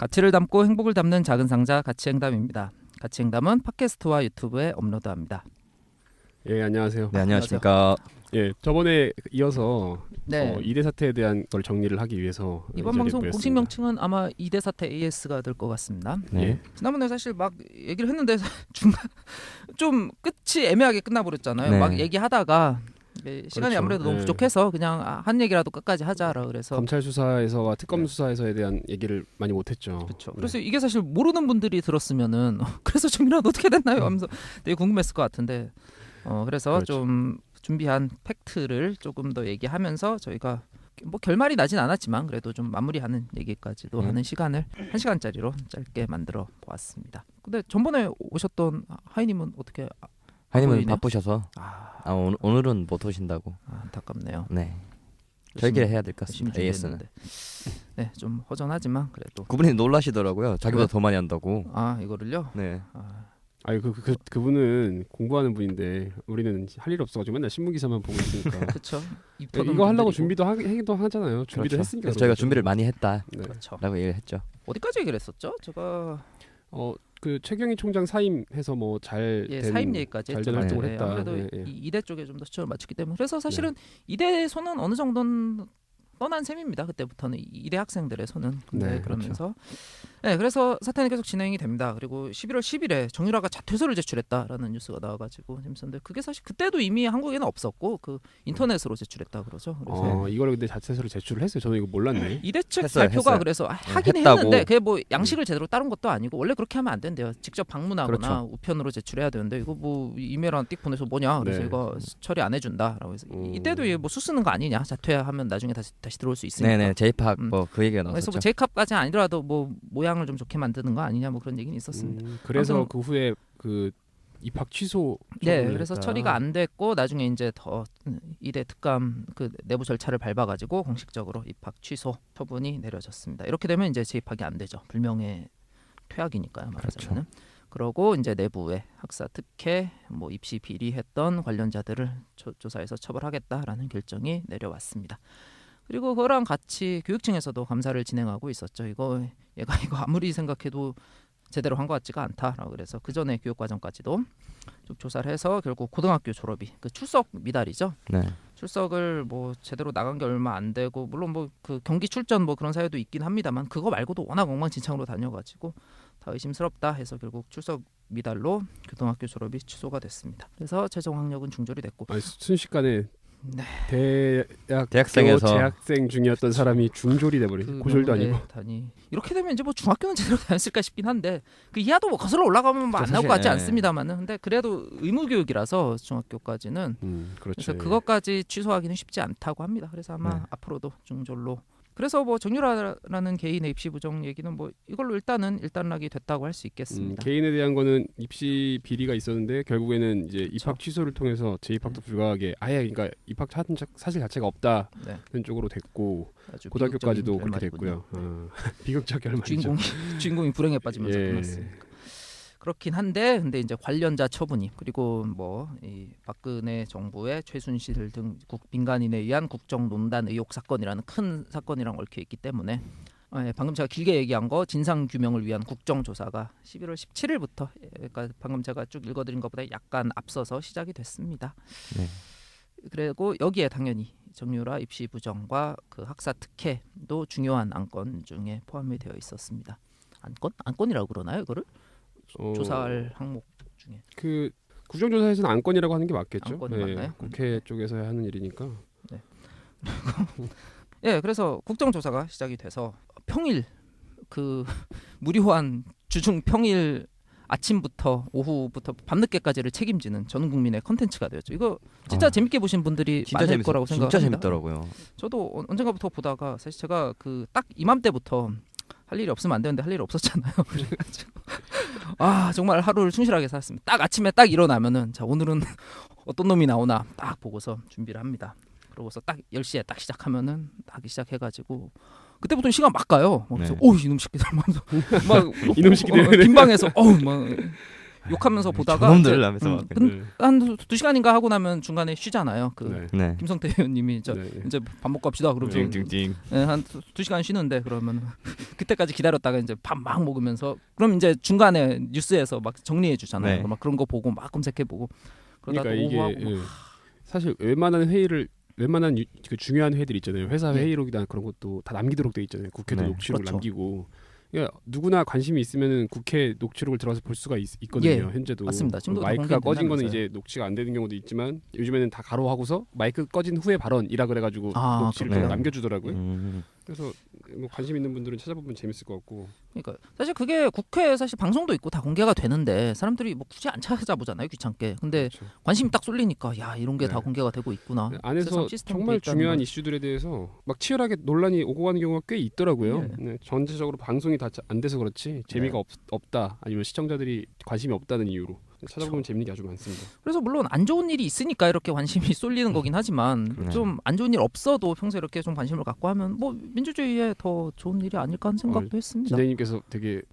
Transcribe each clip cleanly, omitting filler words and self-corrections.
가치를 담고 행복을 담는 작은 상자 가치행담입니다. 가치행담은 팟캐스트와 유튜브에 업로드합니다. 예, 안녕하세요. 네, 안녕하십니까. 예, 저번에 이어서 네. 2대 사태에 대한 걸 정리를 하기 위해서 이번 방송 공식 명칭은 아마 2대 사태 AS가 될 것 같습니다. 네. 지난번에 사실 막 얘기를 했는데 중간 좀 끝이 애매하게 끝나버렸잖아요. 네. 막 얘기하다가 시간이 그렇죠. 아무래도 너무 네. 부족해서 그냥 한 얘기라도 끝까지 하자라 그래서 검찰 수사에서와 특검 네. 수사에서에 대한 얘기를 많이 못했죠. 그렇죠. 그래서 이게 사실 모르는 분들이 들었으면은 그래서 정리는 어떻게 됐나요? 하면서 되게 궁금했을 것 같은데 그래서 그렇죠. 좀 준비한 팩트를 조금 더 얘기하면서 저희가 뭐 결말이 나진 않았지만 그래도 좀 마무리하는 얘기까지도 하는 시간을 1시간짜리로 짧게 만들어 보았습니다. 근데 전번에 오셨던 하이님은 어떻게 하이님은 보이네요? 바쁘셔서 오늘은 못 오신다고. 안타깝네요. 네. 저희끼리 해야 될 것 같습니다. 열심히 AS는. 준비했는데. 네, 좀 허전하지만 그래도 그분이 놀라시더라고요. 자기보다 더 많이 한다고. 이거를요? 네. 아니 그분은 공부하는 분인데 우리는 할 일 없어가지고 맨날 신문 기사만 보고 있으니까. 그렇죠. 이거 하려고 준비도 하기도 하잖아요. 준비도 그렇죠. 했으니까. 그래서 저희가 그러죠. 준비를 많이 했다라고 네. 그렇죠. 얘기를 했죠. 어디까지 얘기를 했었죠? 제가 그 최경희 총장 사임해서 뭐 잘 된 사임 얘기까지 잘된 했죠. 활동을 네, 했다. 아무래도 예, 예. 이대 쪽에 좀 더 초점을 맞추기 때문에 그래서 사실은 이대 손은 어느 정도는 떠난 셈입니다. 그때부터는 이대 학생들의 손은. 근데 네, 그러면서 그래서 사태는 계속 진행이 됩니다. 그리고 11월 10일에 정유라가 자퇴서를 제출했다라는 뉴스가 나와가지고 재밌었는데 그게 사실 그때도 이미 한국에는 없었고 그 인터넷으로 제출했다 그러죠. 그래서 이거를 근데 자체서를 제출을 했어요. 저는 이거 몰랐네. 이대 측 했어요, 발표가 했어요. 그래서 하긴 했다고. 했는데 그게 뭐 양식을 제대로 따른 것도 아니고 원래 그렇게 하면 안 된대요. 직접 방문하거나 그렇죠. 우편으로 제출해야 되는데 이거 뭐 이메일 하나 띡 보내서 뭐냐 그래서 네. 이거 처리 안 해준다라고 해서 이때도 뭐 수쓰는 거 아니냐 자퇴하면 나중에 다시 들어올 수 있으니까. 네네. 제이팍 뭐 그 얘기가 나왔었죠. 그래서 뭐 제이캅까지 아니더라도 뭐 모양을 좀 좋게 만드는 거 아니냐 뭐 그런 얘기는 있었습니다. 그래서 아무튼 그 후에 그 입학 취소. 네, 처분을 그래서 했다. 처리가 안 됐고 나중에 이제 더 이대 특감 그 내부 절차를 밟아가지고 공식적으로 입학 취소 처분이 내려졌습니다. 이렇게 되면 이제 재입학이 안 되죠. 불명예 퇴학이니까요. 말하자면은. 그러고 이제 내부에 학사 특혜, 뭐 입시 비리했던 관련자들을 조사해서 처벌하겠다라는 결정이 내려왔습니다. 그리고 그거랑 같이 교육청에서도 감사를 진행하고 있었죠. 얘가 이거 아무리 생각해도 제대로 한 것 같지가 않다라고 그래서 그 전에 교육과정까지도 쭉 조사를 해서 결국 고등학교 졸업이 그 출석 미달이죠. 네. 출석을 뭐 제대로 나간 게 얼마 안 되고 물론 뭐 그 경기 출전 뭐 그런 사유도 있긴 합니다만 그거 말고도 워낙 엉망진창으로 다녀가지고 다 의심스럽다 해서 결국 출석 미달로 고등학교 졸업이 취소가 됐습니다. 그래서 최종 학력은 중졸이 됐고 순식간에 네. 대학생에서 재학생 중이었던 사람이 중졸이 돼버린 고졸도 아니고. 이렇게 되면 이제 뭐 중학교는 제대로 다녔을까 싶긴 한데 그 이하도 뭐 거슬러 올라가면 뭐 안 나올 것 같지 않습니다만은 근데 그래도 의무 교육이라서 중학교까지는 그렇죠. 그래서 그것까지 취소하기는 쉽지 않다고 합니다. 그래서 아마 앞으로도 중졸로. 그래서 뭐 정유라라는 개인의 입시 부정 얘기는 뭐 이걸로 일단락이 됐다고 할 수 있겠습니다. 개인에 대한 거는 입시 비리가 있었는데 결국에는 이제 입학 취소를 통해서 재입학도 불가하게 아예 그러니까 입학한 사실 자체가 없다는 쪽으로 됐고 고등학교까지도 그렇게 됐고요. 비극적 결말이죠. 주인공이 불행에 빠지면서 끝났으니까. 그렇긴 한데 근데 이제 관련자 처분이 그리고 뭐 이 박근혜 정부의 최순실 등 민간인에 의한 국정농단 의혹 사건이라는 큰 사건이랑 얽혀 있기 때문에 방금 제가 길게 얘기한 거 진상 규명을 위한 국정조사가 11월 17일부터 그러니까 방금 제가 쭉 읽어드린 것보다 약간 앞서서 시작이 됐습니다. 네. 그리고 여기에 당연히 정유라 입시 부정과 그 학사 특혜도 중요한 안건 중에 포함이 되어 있었습니다. 안건이라고 그러나요, 이거를? 조사할 항목 중에 그 국정조사에서는 안건이라고 하는 게 맞겠죠. 안건이 맞나요? 국회 쪽에서 하는 일이니까. 네. 그래서 국정조사가 시작이 돼서 평일 그 무료한 주중 평일 아침부터 오후부터 밤늦게까지를 책임지는 전 국민의 컨텐츠가 되었죠. 이거 진짜 재밌게 보신 분들이 많을 거라고 생각합니다. 진짜 재밌더라고요. 저도 언젠가부터 보다가 사실 제가 그 딱 이맘때부터 할 일이 없으면 안 되는데 할 일이 없었잖아요. 그래가지고 정말 하루를 충실하게 살았습니다. 딱 아침에 딱 일어나면은 자 오늘은 어떤 놈이 나오나 딱 보고서 준비를 합니다. 그러고서 딱 10시에 딱 시작하면은 하기 시작해가지고 그때부터 시간 막 가요. 그래서 이놈 새끼들 막 이놈 새끼들 빈방에서 막 욕하면서 보다가 저놈들 하면서 한 2시간인가 하고 나면 중간에 쉬잖아요. 네. 김성태 의원님이 이제 밥 먹고 갑시다. 그러면 띵띵띵. 한 2시간 쉬는데 그러면 그때까지 기다렸다가 이제 밥 막 먹으면서 그럼 이제 중간에 뉴스에서 막 정리해 주잖아요. 네. 막 그런 거 보고 막 검색해 보고 그러다가 그러니까 이게 사실 웬만한 그 중요한 회의들 있잖아요. 회사 회의록이나 그런 것도 다 남기도록 돼 있잖아요. 국회도 녹취록을 그렇죠. 남기고. 그러니까 누구나 관심이 있으면은 국회 녹취록을 들어가서 볼 수가 있거든요. 현재도. 맞습니다. 지금도 마이크가 꺼진 거는 이제 녹취가 안 되는 경우도 있지만 요즘에는 다 가로하고서 마이크 꺼진 후에 발언이라 그래가지고 녹취를 남겨주더라고요. 그래서 뭐 관심 있는 분들은 찾아보면 재밌을 것 같고. 그러니까 사실 그게 국회 사실 방송도 있고 다 공개가 되는데 사람들이 뭐 굳이 안 찾아보잖아요, 귀찮게. 근데 그렇죠. 관심이 딱 쏠리니까 야 이런 게 다 공개가 되고 있구나. 안에서 정말 중요한 이슈들에 대해서 막 치열하게 논란이 오고 가는 경우가 꽤 있더라고요. 전체적으로 방송이 다 안 돼서 그렇지 재미가 없다 아니면 시청자들이 관심이 없다는 이유로 찾아보면 재밌는 게 아주 많습니다. 그래서 물론 안 좋은 일이 있으니까 이렇게 관심이 쏠리는 거긴 하지만 좀 안 좋은 일 없어도 평소에 이렇게 좀 관심을 갖고 하면 뭐 민주주의에 더 좋은 일이 아닐까 하는 생각도 했습니다. 진대님께서 되게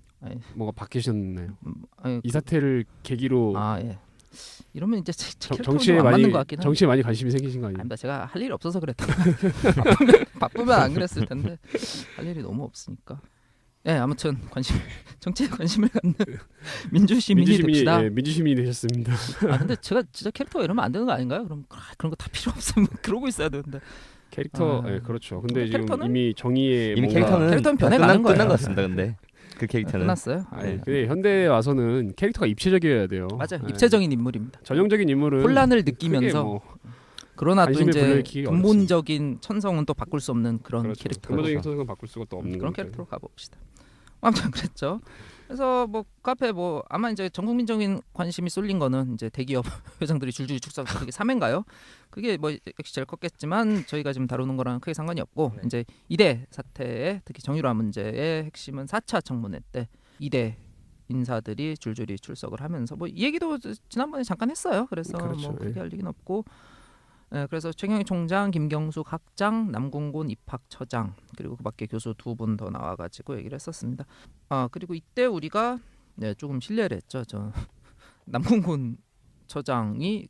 뭔가 바뀌셨나요? 이 사태를 계기로 이러면 이제 정치에 많이 정치에 많이 관심이 생기신 거 아니에요? 아닙니다. 제가 할 일이 없어서 그랬다. 바쁘면 안 그랬을 텐데 할 일이 너무 없으니까. 아무튼 정치에 관심을 갖는 민주시민이 됩시다. 민주시민이 되셨습니다. 근데 제가 진짜 캐릭터가 이러면 안 되는 거 아닌가요? 그럼 그런 거 다 필요 없으면 그러고 있어야 되는데. 캐릭터, 그렇죠. 근데 지금 캐릭터는? 이미 정의의 캐릭터는 변해가는 거예요. 끝난 것 같습니다. 근데 그 캐릭터는 끝났어요. 근데 현대에 와서는 캐릭터가 입체적이어야 돼요. 맞아요. 입체적인 인물입니다. 전형적인 인물은 혼란을 느끼면서 그러나 또 이제 근본적인 천성은 또 바꿀 수 없는 그런 캐릭터. 근본적인 천성은 바꿀 수가 또 없는 그런 캐릭터로 가봅시다. 아무튼 그랬죠. 그래서 뭐 카페 아마 이제 전 국민적인 관심이 쏠린 거는 이제 대기업 회장들이 줄줄이 축소하는 게 3회인가요? 그게 뭐 역시 제일 컸겠지만 저희가 지금 다루는 거랑 크게 상관이 없고 이제 이대 사태의 특히 정유라 문제의 핵심은 4차 청문회 때 이대 인사들이 줄줄이 출석을 하면서 뭐 이 얘기도 지난번에 잠깐 했어요. 그래서 뭐 크게 할 얘기는 없고. 그래서 최경희 총장, 김경수 학장, 남궁곤 입학처장 그리고 그밖에 교수 2분 더 나와가지고 얘기를 했었습니다. 그리고 이때 우리가 조금 신뢰를 했죠. 저 남궁곤 처장이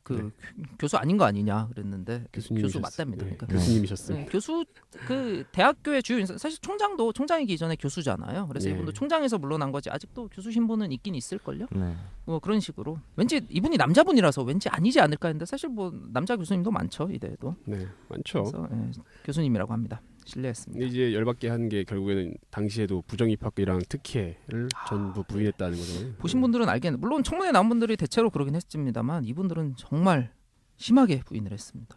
교수 아닌 거 아니냐 그랬는데 교수 맞답니다. 그러니까 교수님이셨어요. 교수 그 대학교의 주요 인사 사실 총장이기 이전에 교수잖아요. 그래서 이분도 총장에서 물러난 거지 아직도 교수 신분은 있긴 있을걸요. 뭐 그런 식으로 왠지 이분이 남자분이라서 왠지 아니지 않을까 했는데 사실 뭐 남자 교수님도 많죠 이대에도. 많죠. 그래서 교수님이라고 합니다. 신뢰했습니다. 이제 열받게 한 게 결국에는 당시에도 부정입학이랑 특혜를 전부 부인했다는 거잖아요. 보신 분들은 알겠는데 물론 청문회 나온 분들이 대체로 그러긴 했습니다만 이분들은 정말 심하게 부인을 했습니다.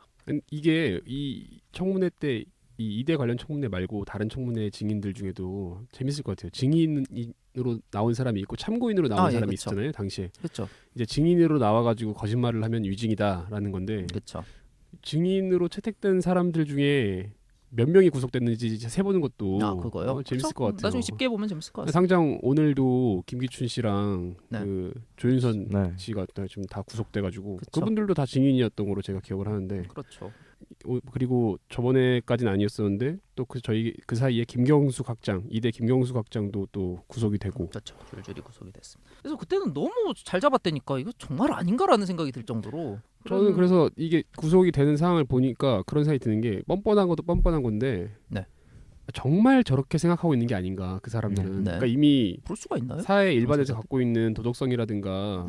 이게 이 청문회 때 이 이대 관련 청문회 말고 다른 청문회 증인들 중에도 재밌을 것 같아요. 증인으로 나온 사람이 있고 참고인으로 나온 사람이 있었잖아요. 당시에. 그렇죠. 이제 증인으로 나와가지고 거짓말을 하면 위증이다라는 건데. 그렇죠. 증인으로 채택된 사람들 중에 몇 명이 구속됐는지 세보는 것도 그거요? 재밌을 것 같아요. 나중에 집계 보면 재밌을 것 같아요. 당장 오늘도 김기춘 씨랑 그 조윤선 씨가 지금 다 구속돼가지고 그분들도 다 증인이었던 걸로 제가 기억을 하는데. 그렇죠. 그리고 저번에까지는 아니었었는데 또 저희 그 사이에 김경수 각장 이대 김경수 각장도 또 구속이 되고. 그렇죠. 줄줄이 구속이 됐습니다. 그래서 그때는 너무 잘 잡았다니까 이거 정말 아닌가라는 생각이 들 정도로. 저는 그래서 이게 구속이 되는 상황을 보니까 그런 생각이 드는 게 뻔뻔한 것도 뻔뻔한 건데 정말 저렇게 생각하고 있는 게 아닌가 그 사람들은. 그러니까 이미 그럴 수가 있나요? 사회 일반에서 갖고 있는 도덕성이라든가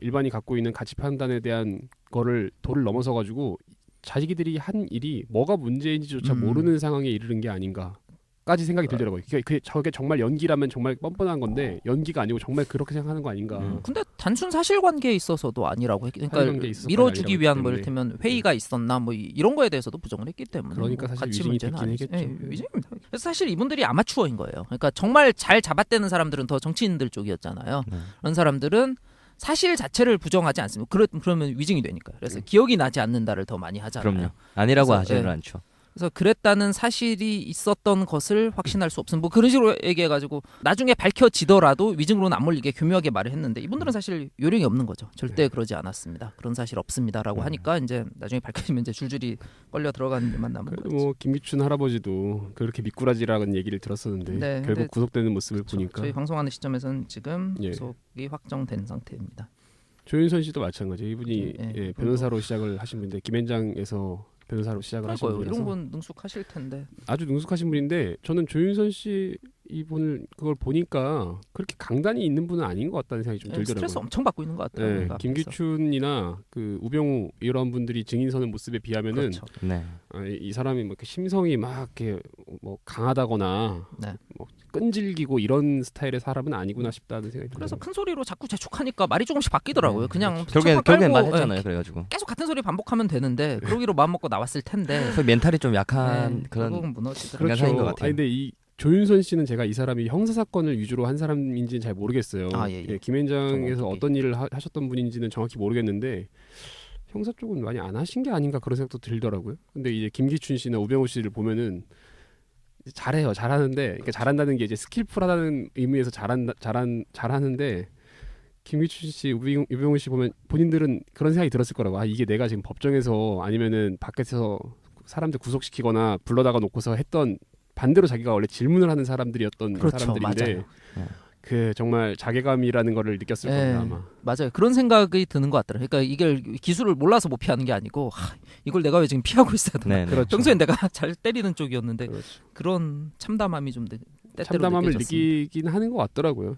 일반이 갖고 있는 가치 판단에 대한 거를 도를 넘어서 가지고 자기들이 한 일이 뭐가 문제인지조차 모르는 상황에 이르는 게 아닌가까지 생각이 들더라고요. 저게 정말 연기라면 정말 뻔뻔한 건데 연기가 아니고 정말 그렇게 생각하는 거 아닌가. 근데 단순 사실관계에 있어서서 아니라고 그러니까 밀어주기 위한 뭐 이를테면 회의가 있었나 뭐 이런 거에 대해서도 부정을 했기 때문에 그러니까 사실 위증이 됐긴 하겠죠. 위증입니다. 그래서 사실 이분들이 아마추어인 거예요. 그러니까 정말 잘 잡아떼는 사람들은 더 정치인들 쪽이었잖아요. 그런 사람들은 사실 자체를 부정하지 않습니다. 그러면 위증이 되니까요. 그래서 기억이 나지 않는다를 더 많이 하잖아요. 그럼요. 아니라고 하지는 않죠. 그래서 그랬다는 사실이 있었던 것을 확신할 수 없음. 뭐 그런 식으로 얘기해가지고 나중에 밝혀지더라도 위증으로는 안 몰리게 교묘하게 말을 했는데 이분들은 사실 요령이 없는 거죠. 절대 그러지 않았습니다. 그런 사실 없습니다라고 하니까 이제 나중에 밝혀지면 이제 줄줄이 걸려 들어가는 데만 남은 거죠. 뭐 김기춘 할아버지도 그렇게 미꾸라지라는 얘기를 들었었는데 결국 구속되는 모습을 보니까 저희 방송하는 시점에서는 지금 구속이 확정된 상태입니다. 조윤선 씨도 마찬가지. 이분이 변호사로 시작을 하신 분인데 김현장에서 변호사로 시작을 하신 분이라서 이런 건 능숙하실 텐데. 아주 능숙하신 분인데 저는 조윤선 씨 이분을 그걸 보니까 그렇게 강단이 있는 분은 아닌 것 같다는 생각이 좀 들더라고요. 스트레스 엄청 받고 있는 것 같아요. 네, 김기춘이나 그 우병우 이런 분들이 증인 서는 모습에 비하면은 그렇죠. 네. 이 사람이 뭐 이렇게 심성이 막 이렇게 뭐 강하다거나 네. 뭐 끈질기고 이런 스타일의 사람은 아니구나 싶다는 생각이 들어요. 그래서 큰 소리로 자꾸 재촉하니까 말이 조금씩 바뀌더라고요. 네, 그냥 결국엔 말했잖아요. 그래가지고 계속 같은 소리 반복하면 되는데 그러기로 마음 먹고 나왔을 텐데 그 멘탈이 좀 약한 그런 무너지더라고요. 인간사인 것 같아요. 근데 이 조윤선 씨는 제가 이 사람이 형사 사건을 위주로 한 사람인지는 잘 모르겠어요. 김현장에서 어떤 일을 하셨던 분인지는 정확히 모르겠는데 형사 쪽은 많이 안 하신 게 아닌가 그런 생각도 들더라고요. 근데 이제 김기춘 씨나 우병우 씨를 보면은 잘해요. 잘하는데 그러니까 잘한다는 게 이제 스킬풀하다는 의미에서 잘하는데 김기춘 씨, 우병우 씨 보면 본인들은 그런 생각이 들었을 거라고. 이게 내가 지금 법정에서 아니면은 밖에서 사람들 구속시키거나 불러다가 놓고서 했던 반대로 자기가 원래 질문을 하는 사람들이었던 그렇죠, 사람들인데 그 정말 자괴감이라는 거를 느꼈을 겁니다 아마. 맞아요. 그런 생각이 드는 것 같더라고요. 그러니까 이게 기술을 몰라서 못 피하는 게 아니고 이걸 내가 왜 지금 피하고 있어야 되나. 그렇죠. 평소엔 내가 잘 때리는 쪽이었는데 그렇죠. 그런 참담함이 좀 참담함을 느껴졌습니다. 느끼긴 하는 것 같더라고요.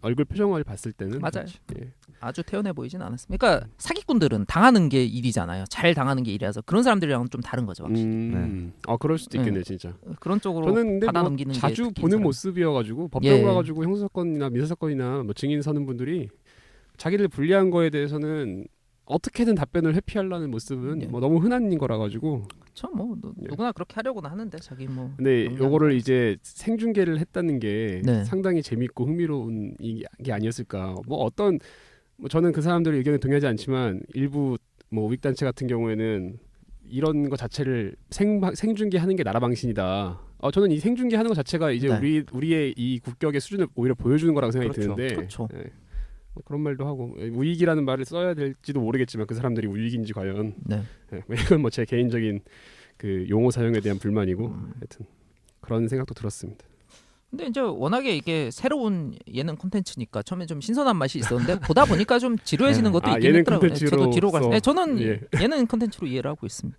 얼굴 표정을 봤을 때는. 맞아요. 예. 아주 태연해 보이진 않았습니다. 그러니까 사기꾼들은 당하는 게 일이잖아요. 잘 당하는 게 일이라서 그런 사람들이랑은 좀 다른 거죠. 확실히. 그럴 수도 있겠네 진짜. 그런 쪽으로 저는 근데 받아 넘기는 자주 게 보는 모습이어가지고 법정 가가지고 형사사건이나 민사사건이나 뭐 증인 서는 분들이 자기를 불리한 거에 대해서는 어떻게든 답변을 회피하려는 모습은 뭐 너무 흔한 거라 가지고. 그렇죠. 뭐 누구나 그렇게 하려고는 하는데 자기 뭐. 근데 요거를 이제 생중계를 했다는 게 상당히 재밌고 흥미로운 게 아니었을까. 뭐 저는 그 사람들의 의견에 동의하지 않지만 일부 뭐 우익 단체 같은 경우에는 이런 거 자체를 생중계하는 게 나라 방신이다. 저는 이 생중계하는 것 자체가 이제 우리의 이 국격의 수준을 오히려 보여주는 거라고 생각이 드는데. 그렇죠. 그런 말도 하고 우익이라는 말을 써야 될지도 모르겠지만 그 사람들이 우익인지 과연 이건 뭐 제 개인적인 그 용어 사용에 대한 불만이고 하여튼 그런 생각도 들었습니다. 근데 이제 워낙에 이게 새로운 예능 콘텐츠니까 처음에 좀 신선한 맛이 있었는데 보다 보니까 좀 지루해지는 것도 있긴 했더라고요. 저도 뒤로 갈게요. 저는 예능 콘텐츠로 이해를 하고 있습니다.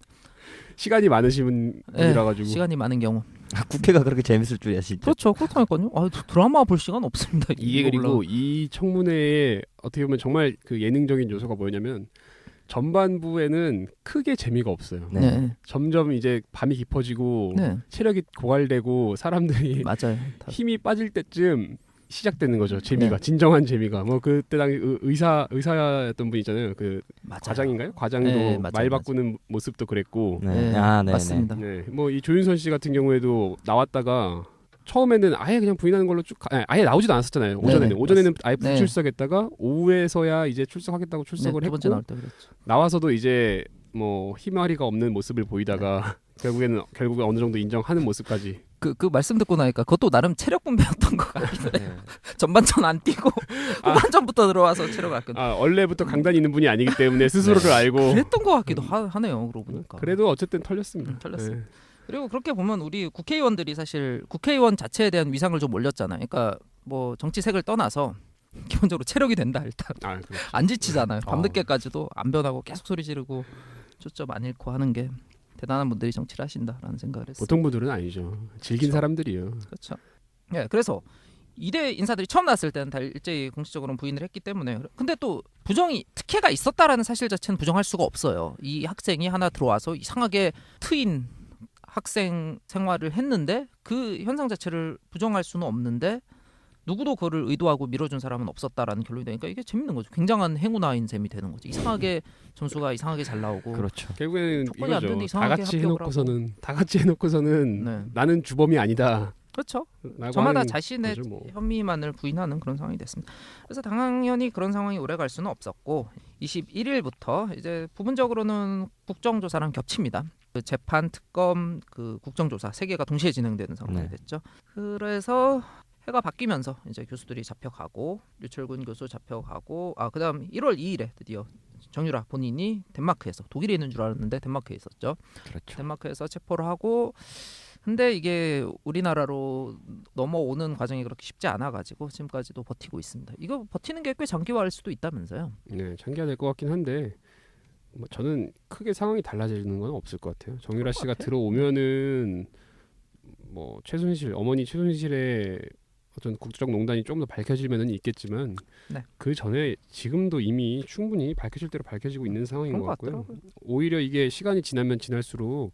시간이 많으신 분이라 가지고. 시간이 많은 경우. 국회가 그렇게 재밌을 줄이야 진짜. 그렇죠. 그렇다니까요. 드라마 볼 시간 없습니다. 이게 그리고 이 청문회에 어떻게 보면 정말 그 예능적인 요소가 뭐냐면 전반부에는 크게 재미가 없어요. 점점 이제 밤이 깊어지고 체력이 고갈되고 사람들이 힘이 빠질 때쯤 시작되는 거죠. 재미가 진정한 재미가. 뭐 그때 당시 의사였던 분 있잖아요. 그 과장인가요? 과장도 말 바꾸는 모습도 그랬고. 맞습니다. 뭐 이 조윤선 씨 같은 경우에도 나왔다가 처음에는 아예 그냥 부인하는 걸로 쭉 아예 나오지도 않았었잖아요. 오전에는 아예 불출석했다가 오후에서야 이제 출석하겠다고 출석을 했고 나와서도 이제 뭐 희마리가 없는 모습을 보이다가 결국에 어느 정도 인정하는 모습까지. 그 말씀 듣고 나니까 그것도 나름 체력 분배였던 것 같기도 해요. 전반전 안 뛰고 후반전부터 들어와서 체력 아껴. 원래부터 강단이 있는 분이 아니기 때문에 스스로를 알고 그랬던 것 같기도 하네요. 그러고 보니까. 그래도 어쨌든 털렸습니다. 그리고 그렇게 보면 우리 국회의원들이 사실 국회의원 자체에 대한 위상을 좀 올렸잖아요. 그러니까 뭐 정치색을 떠나서 기본적으로 체력이 된다 일단. 안 지치잖아요. 밤늦게까지도 안 변하고 계속 소리 지르고 초점 안 잃고 하는 게 대단한 분들이 정치를 하신다라는 생각을 했어요. 보통 분들은 아니죠. 즐긴 사람들이요. 그렇죠. 그래서 2대 인사들이 처음 나왔을 때는 다 일제히 공식적으로는 부인을 했기 때문에 근데 또 특혜가 있었다라는 사실 자체는 부정할 수가 없어요. 이 학생이 하나 들어와서 이상하게 트인 학생 생활을 했는데 그 현상 자체를 부정할 수는 없는데 누구도 그거를 의도하고 밀어준 사람은 없었다라는 결론이 되니까 이게 재밌는 거죠. 굉장한 행운아인 셈이 되는 거죠. 이상하게 점수가 이상하게 잘 나오고. 그렇죠. 결국에는 이거죠. 다 같이 해놓고서는 나는 주범이 아니다. 그렇죠. 저마다 자신의 혐의만을 부인하는 그런 상황이 됐습니다. 그래서 당연히 그런 상황이 오래 갈 수는 없었고 21일부터 이제 부분적으로는 국정조사랑 겹칩니다. 그 재판, 특검, 그 국정조사 세 개가 동시에 진행되는 상황이 됐죠. 그래서 해가 바뀌면서 이제 교수들이 잡혀가고 류철군 교수 잡혀가고 그다음 1월 2일에 드디어 정유라 본인이 덴마크에서 독일에 있는 줄 알았는데 덴마크에 있었죠. 그렇죠. 덴마크에서 체포를 하고 근데 이게 우리나라로 넘어오는 과정이 그렇게 쉽지 않아가지고 지금까지도 버티고 있습니다. 이거 버티는 게 꽤 장기화할 수도 있다면서요? 장기화 될 것 같긴 한데 뭐 저는 크게 상황이 달라지는 건 없을 것 같아요. 정유라 씨가 들어오면은 뭐 어머니 최순실의 어떤 국정 농단이 좀 더 밝혀지면은 있겠지만 네. 그 전에 지금도 이미 충분히 밝혀질 대로 밝혀지고 있는 상황인 것 같고요. 오히려 이게 시간이 지나면 지날수록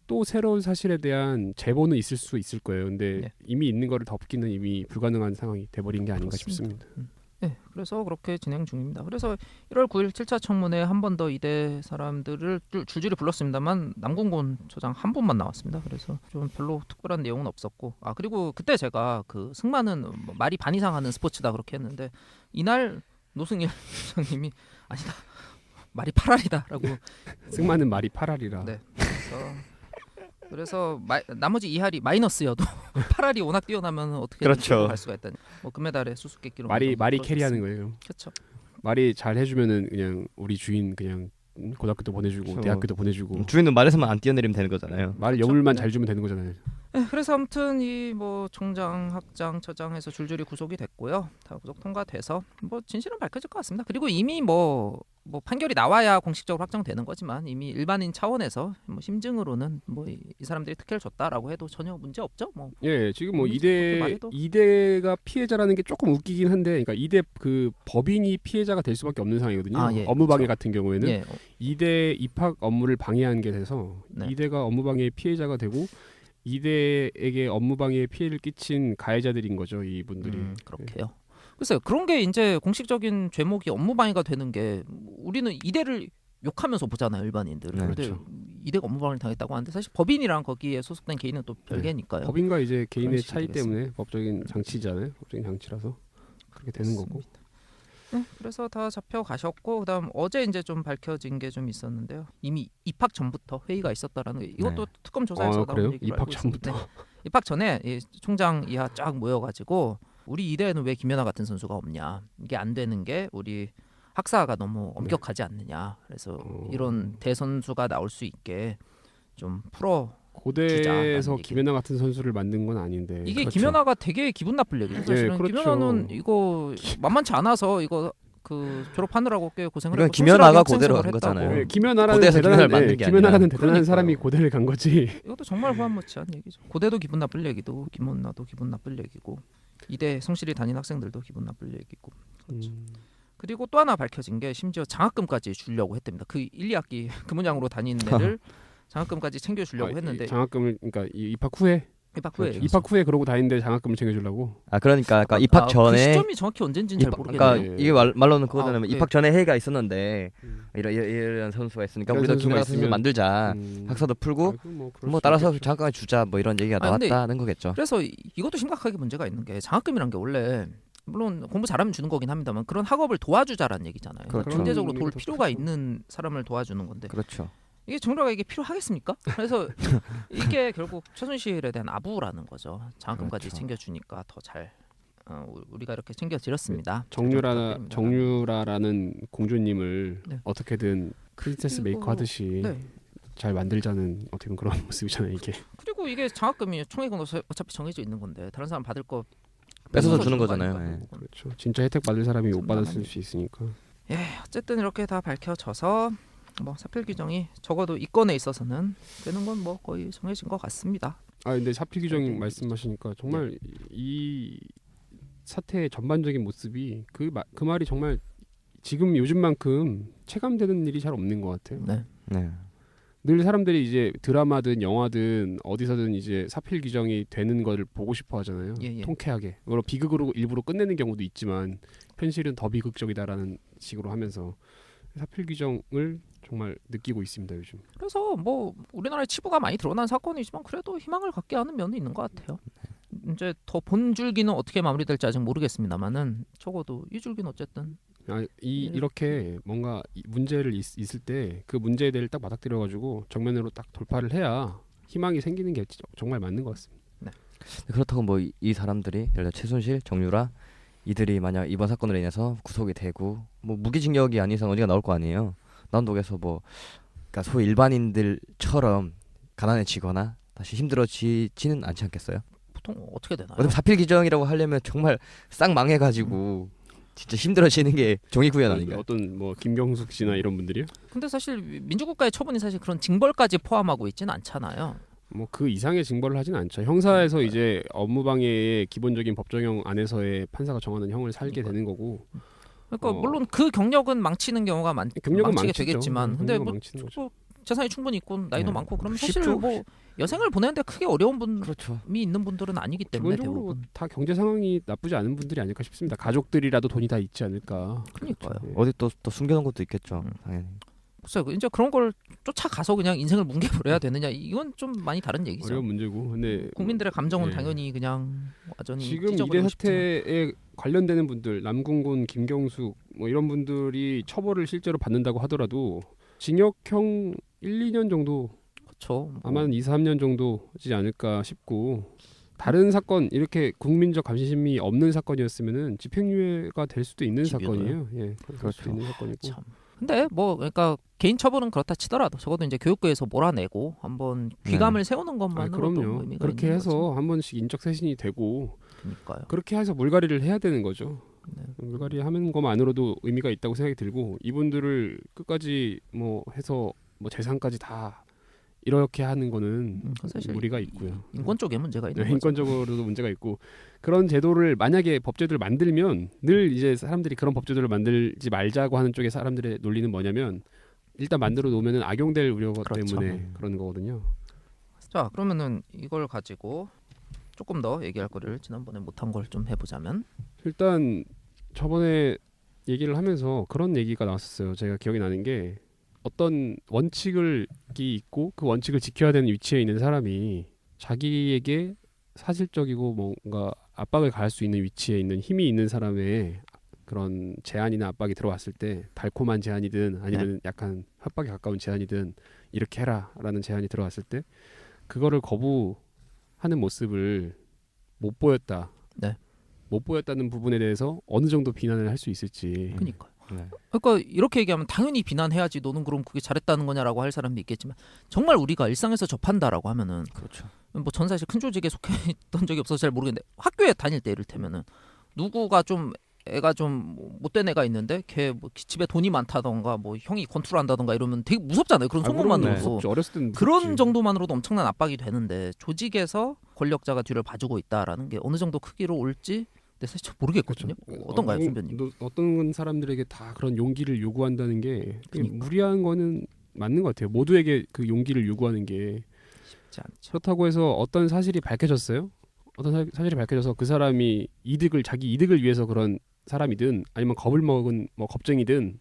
또 새로운 사실에 대한 제보는 있을 수 있을 거예요. 근데 네. 이미 있는 거를 덮기는 이미 불가능한 상황이 돼버린 게 아닌가 그렇습니다. 싶습니다. 네, 그래서 그렇게 진행 중입니다. 그래서 1월 9일 7차 청문회 한 번 더 이대 사람들을 줄줄이 불렀습니다만 남궁곤 처장 한 분만 나왔습니다. 그래서 좀 별로 특별한 내용은 없었고, 그리고 그때 제가 그 승마는 말이 반 이상 하는 스포츠다 그렇게 했는데 이날 노승일 처장님이 아니다 말이 8알이다라고 승마는 말이 8알이라. 네, 그래서 나머지 2할이 마이너스여도 8할이 워낙 뛰어나면 어떻게 그렇죠. 할 수가 있다니. 뭐 금메달에 수수께끼로 말이 캐리하는 거예요. 그렇죠. 말이 잘 해주면은 그냥 우리 주인 그냥 고등학교도 보내주고 그렇죠. 대학교도 보내주고 주인은 말에서만 안 뛰어내리면 되는 거잖아요. 말 여물만 잘 주면 되는 거잖아요. 네, 그래서 아무튼 이 뭐 총장, 학장, 처장해서 줄줄이 구속이 됐고요. 다 구속 통과돼서 뭐 진실은 밝혀질 것 같습니다. 그리고 이미 뭐 판결이 나와야 공식적으로 확정되는 거지만 이미 일반인 차원에서 뭐 심증으로는 뭐 이 사람들이 특혜를 줬다라고 해도 전혀 문제 없죠. 뭐 예, 지금 뭐 이대가 피해자라는 게 조금 웃기긴 한데, 그러니까 이대 그 법인이 피해자가 될 수밖에 없는 상황이거든요. 예, 업무방해 그렇죠. 같은 경우에는 예. 이대 입학 업무를 방해한 게 돼서 네. 이대가 업무방해 피해자가 되고 이대에게 업무방해 피해를 끼친 가해자들인 거죠, 이분들이. 그렇게요. 글쎄요, 그런 게 이제 공식적인 죄목이 업무방해가 되는 게 우리는 이대를 욕하면서 보잖아요, 일반인들은. 네, 근데 그렇죠. 이대가 업무방해를 당했다고 하는데 사실 법인이랑 거기에 소속된 개인은 또 별개니까요. 네. 법인과 이제 개인의 차이 되겠습니다. 때문에 법적인 장치잖아요. 법적인 장치라서 그렇게 되는 거고. 네, 그래서 다 잡혀가셨고 그다음 어제 이제 좀 밝혀진 게 좀 있었는데요. 이미 입학 전부터 회의가 있었다라는 게 이것도 네. 특검 조사에서 나온 얘기로 입학 알고 전부터. 있습니다. 입학 전에 이 총장 이하 쫙 모여가지고 우리 이대에는 왜 김연아 같은 선수가 없냐. 이게 안 되는 게 우리 학사가 너무 엄격하지 않느냐. 그래서 이런 대선수가 나올 수 있게 좀 풀어. 고대에서 김연아 같은 선수를 만든 건 아닌데 이게 그렇죠. 김연아가 되게 기분 나쁠 얘기죠. 사실은 네, 그렇죠. 김연아는 이거 만만치 않아서 이거 그 졸업하느라고 꽤 고생을 했고 김연아가 고대로 간 거잖아요. 네, 김연아라는 대단한 사람이 고대를 간 거지. 이것도 정말 후한무치한 얘기죠. 고대도 기분 나쁠 얘기도 김연아도 기분 나쁠 얘기고 이대 성실히 다닌 학생들도 기분 나쁠 얘기고. 그렇죠. 그리고 또 하나 밝혀진 게 심지어 장학금까지 주려고 했답니다. 그 1, 2학기 그 문양으로 다니는 애를 장학금까지 챙겨주려고 했는데 장학금을 그러니까 입학 후에 입학 후에 그러고 다니는데 장학금을 챙겨주려고. 그러니까 입학 전에 그 시점이 정확히 언젠지는 잘 모르겠네요. 그러니까 이게 말로는 그거는 입학 전에 회의가 있었는데 이런 선수가 있으니까 우리도 김연아 선수 만들자. 학사도 풀고 뭐 따라서 장학금 주자 뭐 이런 얘기가 나왔다는 거겠죠. 그래서 이것도 심각하게 문제가 있는 게 장학금이란 게 원래 물론 공부 잘하면 주는 거긴 합니다만 그런 학업을 도와주자라는 얘기잖아요. 그렇죠. 경제적으로 도울 필요가 있는 사람을 도와주는 건데. 그렇죠. 이게 정부가 이게 필요하겠습니까? 그래서 이게 결국 최순실에 대한 아부라는 거죠. 장학금까지 그렇죠. 챙겨주니까 더 잘 우리가 이렇게 챙겨드렸습니다. 정유라라는 공주님을 네. 어떻게든 프린세스 메이커 하듯이 네. 잘 만들자는 어떻게 보면 그런 모습이잖아요 이게. 그리고 이게 장학금이 총액은 어차피 정해져 있는 건데 다른 사람 받을 거 뺏어서 주는 거잖아요. 네. 그렇죠. 진짜 혜택 받을 사람이 못 받았을 수 있으니까. 예, 어쨌든 이렇게 다 밝혀져서 뭐 사필 규정이 적어도 이 건에 있어서는 되는 건 뭐 거의 정해진 것 같습니다. 근데 사필 규정 말씀하시니까 정말 네. 이 사태의 전반적인 모습이 그 말이 정말 지금 요즘만큼 체감되는 일이 잘 없는 것 같아요. 네. 네. 늘 사람들이 이제 드라마든 영화든 어디서든 이제 사필 규정이 되는 거를 보고 싶어 하잖아요. 예. 통쾌하게. 물론 비극으로 일부러 끝내는 경우도 있지만 현실은 더 비극적이다라는 식으로 하면서 사필 규정을 정말 느끼고 있습니다 요즘. 그래서 뭐 우리나라의 치부가 많이 드러난 사건이지만 그래도 희망을 갖게 하는 면은 있는 것 같아요. 이제 더 본 줄기는 어떻게 마무리될지 아직 모르겠습니다만은 적어도 이 줄기는 어쨌든 이렇게 뭔가 문제를 있을 때 그 문제에 대해 딱 맞닥뜨려가지고 정면으로 딱 돌파를 해야 희망이 생기는 게 정말 맞는 것 같습니다. 네. 그렇다고 뭐 이 사람들이 예를 들어 최순실, 정유라 이들이 만약 이번 사건으로 인해서 구속이 되고 뭐 무기징역이 아닌 이상 어디가 나올 거 아니에요. 나온 독에서 뭐 그러니까 소위 일반인들처럼 가난해지거나 다시 힘들어지지는 않지 않겠어요? 보통 어떻게 되나요? 사필 규정이라고 하려면 정말 싹 망해가지고 진짜 힘들어지는 게 종이구현 아닌가요? 어떤 뭐 김경숙 씨나 이런 분들이요? 근데 사실 민주국가의 처분이 사실 그런 징벌까지 포함하고 있지는 않잖아요. 뭐 그 이상의 징벌을 하진 않죠. 형사에서 이제 업무방해의 기본적인 법정형 안에서의 판사가 정하는 형을 살게 되는 거고. 그러니까 물론 그 경력은 망치는 경우가 망치게 망치죠. 되겠지만, 근데 뭐 재산이 충분히 있고 나이도 많고 그러면 사실 뭐 여생을 보내는데 크게 어려운 분이 그렇죠. 있는 분들은 아니기 때문에 기본적으로 대부분 다 경제 상황이 나쁘지 않은 분들이 아닐까 싶습니다. 가족들이라도 돈이 다 있지 않을까. 그러니까요. 네. 어디 또 숨겨놓은 것도 있겠죠. 당연히. 글쎄요, 이제 그런 걸 쫓아가서 그냥 인생을 뭉개버려야 되느냐, 이건 좀 많이 다른 얘기죠. 어려운 문제고, 근데 국민들의 감정은 당연히 그냥 완전히 지금 이대 사태에 관련되는 분들, 남궁곤, 김경숙 뭐 이런 분들이 처벌을 실제로 받는다고 하더라도 징역형 1, 2년 정도, 그렇죠. 아마 2, 3년 정도지 않을까 싶고, 다른 사건 이렇게 국민적 감시심이 없는 사건이었으면은 집행유예가 될 수도 있는 사건이에요. 예, 그럴 수도 있는 사건이고. 참. 근데 뭐 그러니까 개인 처벌은 그렇다 치더라도 적어도 이제 교육부에서 몰아내고 한번 귀감을 세우는 것만으로도 그럼요. 의미가 그렇게 있는 해서 거죠. 한 번씩 인적 쇄신이 되고, 그러니까요. 그렇게 해서 물갈이를 해야 되는 거죠. 네. 물갈이 하는 것만으로도 의미가 있다고 생각이 들고, 이분들을 끝까지 뭐 해서 뭐 재산까지 다 이렇게 하는 거는 사실 무리가 있고요. 인권 쪽에 문제가 있는 네, 거죠. 인권적으로도 문제가 있고, 그런 제도를 만약에 법제도를 만들면 늘 이제 사람들이 그런 법제도를 만들지 말자고 하는 쪽에 사람들의 논리는 뭐냐면, 일단 만들어 놓으면은 악용될 우려가 때문에 그러는 거거든요. 자, 그러면은 이걸 가지고 조금 더 얘기할 거를 지난번에 못한 걸 좀 해보자면, 일단 저번에 얘기를 하면서 그런 얘기가 나왔었어요. 제가 기억이 나는 게, 어떤 원칙이 있고 그 원칙을 지켜야 되는 위치에 있는 사람이 자기에게 사실적이고 뭔가 압박을 가할 수 있는 위치에 있는 힘이 있는 사람의 그런 제안이나 압박이 들어왔을 때, 달콤한 제안이든 아니면 약간 협박에 가까운 제안이든 이렇게 해라라는 제안이 들어왔을 때 그거를 거부하는 모습을 못 보였다. 못 보였다는 부분에 대해서 어느 정도 비난을 할 수 있을지. 그러니까요. 그러니까 이렇게 얘기하면 당연히 비난해야지, 너는 그럼 그게 잘했다는 거냐라고 할 사람도 있겠지만, 정말 우리가 일상에서 접한다라고 하면은, 그렇죠. 뭐 전 사실 큰 조직에 속해 있던 적이 없어서 잘 모르겠는데, 학교에 다닐 때 이를테면은 누구가 좀 애가 좀 못된 애가 있는데 걔 뭐 집에 돈이 많다던가 뭐 형이 권투를 한다던가 이러면 되게 무섭잖아요. 그런 소문만으로도. 어렸을 때는 그런 정도만으로도 엄청난 압박이 되는데, 조직에서 권력자가 뒤를 봐주고 있다라는 게 어느 정도 크기로 올지 근데 사실 모르겠거든요. 어떤가요, 선배님? 어떤 사람들에게 다 그런 용기를 요구한다는 게 무리한 거는 맞는 것 같아요. 모두에게 그 용기를 요구하는 게 쉽지 않죠. 그렇다고 해서 어떤 사실이 밝혀졌어요? 어떤 사실이 밝혀져서 그 사람이 자기 이득을 위해서 그런 사람이든 아니면 겁을 먹은 뭐 겁쟁이든,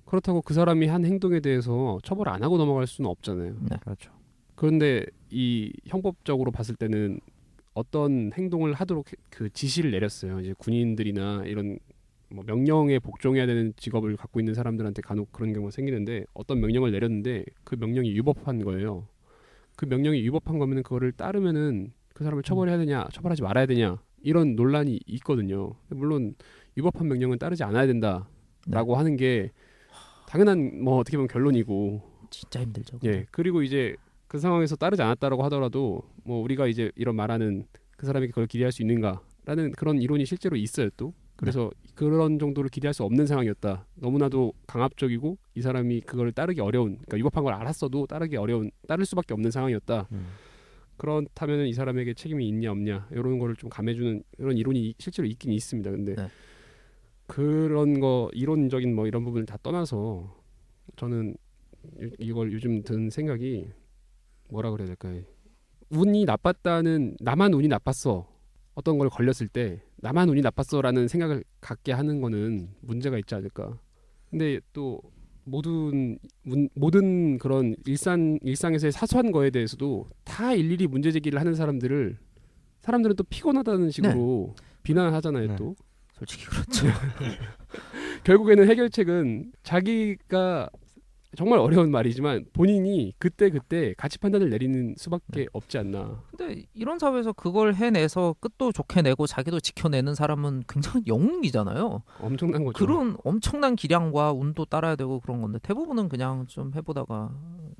그렇다고 그 사람이 한 행동에 대해서 처벌 안 하고 넘어갈 수는 없잖아요. 네, 그렇죠. 그런데 이 형법적으로 봤을 때는 어떤 행동을 하도록 그 지시를 내렸어요. 이제 군인들이나 이런 뭐 명령에 복종해야 되는 직업을 갖고 있는 사람들한테 간혹 그런 경우가 생기는데, 어떤 명령을 내렸는데 그 명령이 위법한 거예요. 그 명령이 위법한 거면은 그거를 따르면은 그 사람을 처벌해야 되냐, 처벌하지 말아야 되냐, 이런 논란이 있거든요. 물론 위법한 명령은 따르지 않아야 된다라고 하는 게 당연한 뭐 어떻게 보면 결론이고, 진짜 힘들죠. 예. 그리고 이제 그 상황에서 따르지 않았다라고 하더라도 뭐 우리가 이제 이런 말하는 그 사람에게 그걸 기대할 수 있는가라는 그런 이론이 실제로 있어요 또. 그래서 그런 정도를 기대할 수 없는 상황이었다. 너무나도 강압적이고 이 사람이 그걸 따르기 어려운, 그러니까 위법한 걸 알았어도 따를 수밖에 없는 상황이었다. 그렇다면 이 사람에게 책임이 있냐 없냐 이런 거를 좀 감해주는 이런 이론이 실제로 있긴 있습니다. 근데 그런 거 이론적인 뭐 이런 부분을 다 떠나서 저는 이걸 요즘 든 생각이 뭐라 그래야 될까요? 운이 나빴다는, 나만 운이 나빴어, 어떤 걸 걸렸을 때 나만 운이 나빴어라는 생각을 갖게 하는 거는 문제가 있지 않을까. 근데 또 모든 그런 일상에서의 사소한 거에 대해서도 다 일일이 문제 제기를 하는 사람들은 또 피곤하다는 식으로 비난하잖아요. 또 솔직히 그렇죠. 결국에는 해결책은 자기가 정말 어려운 말이지만 본인이 그때 가치 판단을 내리는 수밖에 없지 않나. 근데 이런 사회에서 그걸 해내서 끝도 좋게 내고 자기도 지켜내는 사람은 굉장히 영웅이잖아요. 엄청난 거죠. 그런 엄청난 기량과 운도 따라야 되고 그런 건데, 대부분은 그냥 좀 해보다가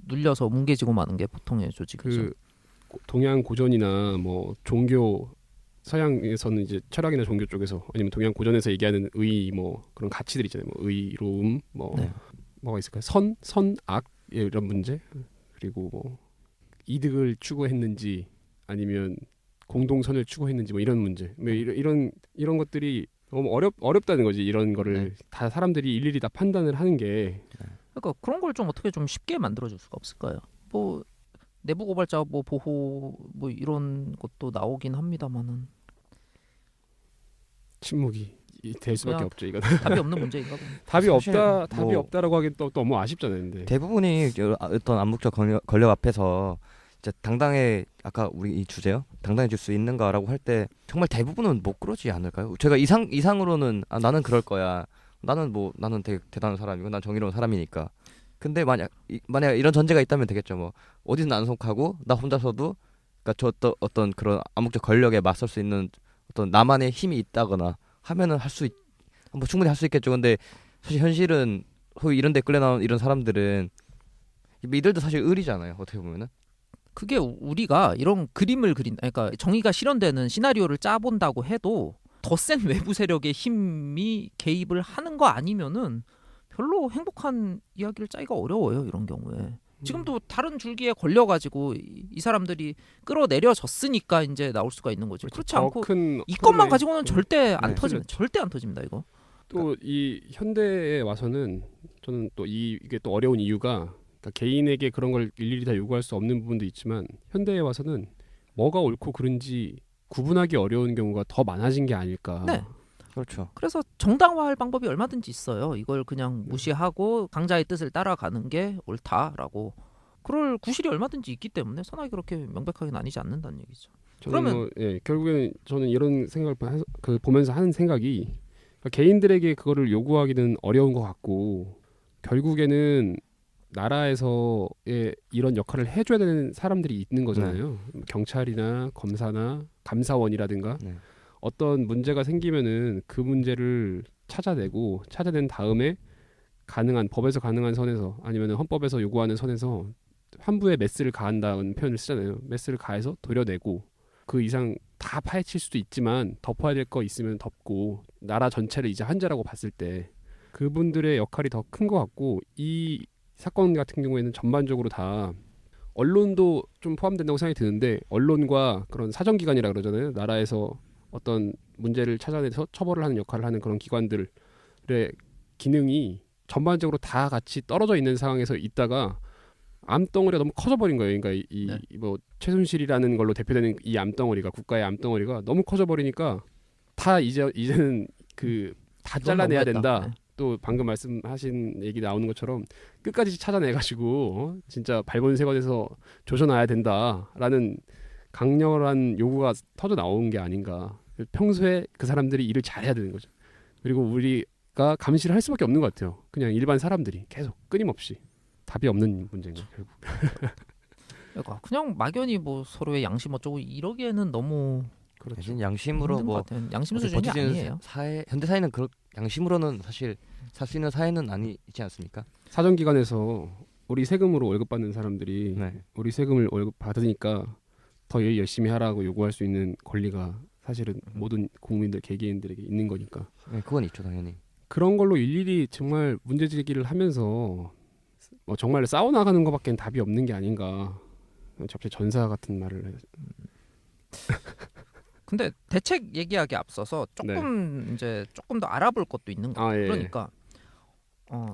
눌려서 뭉개지고 마는 게 보통의 조직이죠. 그 동양 고전이나 뭐 종교 서양에서는 이제 철학이나 종교 쪽에서 아니면 동양 고전에서 얘기하는 의 뭐 그런 가치들 있잖아요. 뭐 의로움 뭐 네. 뭐가 있을까요? 악 이런 문제 그리고 뭐 이득을 추구했는지 아니면 공동선을 추구했는지 뭐 이런 문제 뭐 이런 것들이 너무 어렵다는 거지. 이런 거를 네. 다 사람들이 일일이 다 판단을 하는 게 그러니까 그런 걸 좀 어떻게 좀 쉽게 만들어줄 수가 없을까요? 뭐 내부 고발자 뭐 보호 뭐 이런 것도 나오긴 합니다만은 침묵이 될 수밖에 없죠. 이건 답이 없는 문제인가 보네. 답이 없다라고 하긴 또 너무 아쉽잖아요. 근데 대부분이 어떤 암묵적 권력 앞에서 이제 당당해 아까 우리 이 주제요. 당당해질 수 있는가라고 할 때 정말 대부분은 못 그러지 않을까요? 제가 이상으로는 나는 그럴 거야. 나는 되게 대단한 사람이고 난 정의로운 사람이니까. 근데 만약 이런 전제가 있다면 되겠죠. 뭐 어디서 안 속하고 나 혼자서도 그러니까 저 어떤 그런 암묵적 권력에 맞설 수 있는 어떤 나만의 힘이 있다거나 하면은 뭐 충분히 할 수 있겠죠. 근데 사실 현실은 소위 이런 데 끌려 나온 이런 사람들은 이들도 사실 을이잖아요. 어떻게 보면은. 그게 우리가 이런 그림을 그러니까 정의가 실현되는 시나리오를 짜본다고 해도 더 센 외부 세력의 힘이 개입을 하는 거 아니면은 별로 행복한 이야기를 짜기가 어려워요. 이런 경우에. 지금도 다른 줄기에 걸려가지고 이 사람들이 끌어내려졌으니까 이제 나올 수가 있는 거지. 그렇지 않고 이 것만 가지고는 절대 안 터집니다. 절대 안 터집니다. 이거. 또 이 현대에 와서는 저는 또 이게 또 어려운 이유가 그러니까 개인에게 그런 걸 일일이 다 요구할 수 없는 부분도 있지만 현대에 와서는 뭐가 옳고 그른지 구분하기 어려운 경우가 더 많아진 게 아닐까. 네. 그렇죠. 그래서 정당화할 방법이 얼마든지 있어요. 이걸 그냥 무시하고 강자의 뜻을 따라가는 게 옳다라고. 그럴 구실이 얼마든지 있기 때문에 선악이 그렇게 명백하게 나뉘지 않는다는 얘기죠. 그러면 결국에는 저는 이런 생각을 보면서 하는 생각이 그러니까 개인들에게 그거를 요구하기는 어려운 것 같고 결국에는 나라에서의 이런 역할을 해줘야 되는 사람들이 있는 거잖아요. 경찰이나 검사나 감사원이라든가 어떤 문제가 생기면은 그 문제를 찾아낸 다음에 법에서 가능한 선에서 아니면 헌법에서 요구하는 선에서 환부에 메스를 가한다는 표현을 쓰잖아요. 메스를 가해서 도려내고 그 이상 다 파헤칠 수도 있지만 덮어야 될 거 있으면 덮고 나라 전체를 이제 한자라고 봤을 때 그분들의 역할이 더 큰 것 같고 이 사건 같은 경우에는 전반적으로 다 언론도 좀 포함된다고 생각이 드는데 언론과 그런 사정기관이라 그러잖아요. 나라에서 어떤 문제를 찾아내서 처벌을 하는 역할을 하는 그런 기관들의 기능이 전반적으로 다 같이 떨어져 있는 상황에서 있다가 암덩어리가 너무 커져버린 거예요. 그러니까 뭐 최순실이라는 걸로 대표되는 이 암덩어리가 국가의 암덩어리가 너무 커져버리니까 다 이제는 다 잘라내야 된다. 네. 또 방금 말씀하신 얘기 나오는 것처럼 끝까지 찾아내가지고 진짜 발본색원에서 조져놔야 된다라는 강렬한 요구가 터져 나온 게 아닌가. 평소에 그 사람들이 일을 잘해야 되는 거죠. 그리고 우리가 감시를 할 수밖에 없는 것 같아요. 그냥 일반 사람들이 계속 끊임없이 답이 없는 문제인 거죠. 결국. 그러니까 그냥 막연히 뭐 서로의 양심 어쩌고 이러기에는 너무 그렇죠. 양심으로 뭐 양심 수준이 아니에요. 현대 사회는 양심으로는 사실 살 수 있는 사회는 아니지 않습니까? 사정기관에서 우리 세금으로 월급 받는 사람들이 우리 세금을 월급 받으니까 더 일 열심히 하라고 요구할 수 있는 권리가 사실은 모든 국민들 개개인들에게 있는 거니까. 네, 그건 있죠 당연히. 그런 걸로 일일이 정말 문제 제기를 하면서 뭐 정말 싸워나가는 것밖엔 답이 없는 게 아닌가. 갑자기 전사 같은 말을 근데 대책 얘기하기 앞서서 조금 더 알아볼 것도 있는 거예요. 그러니까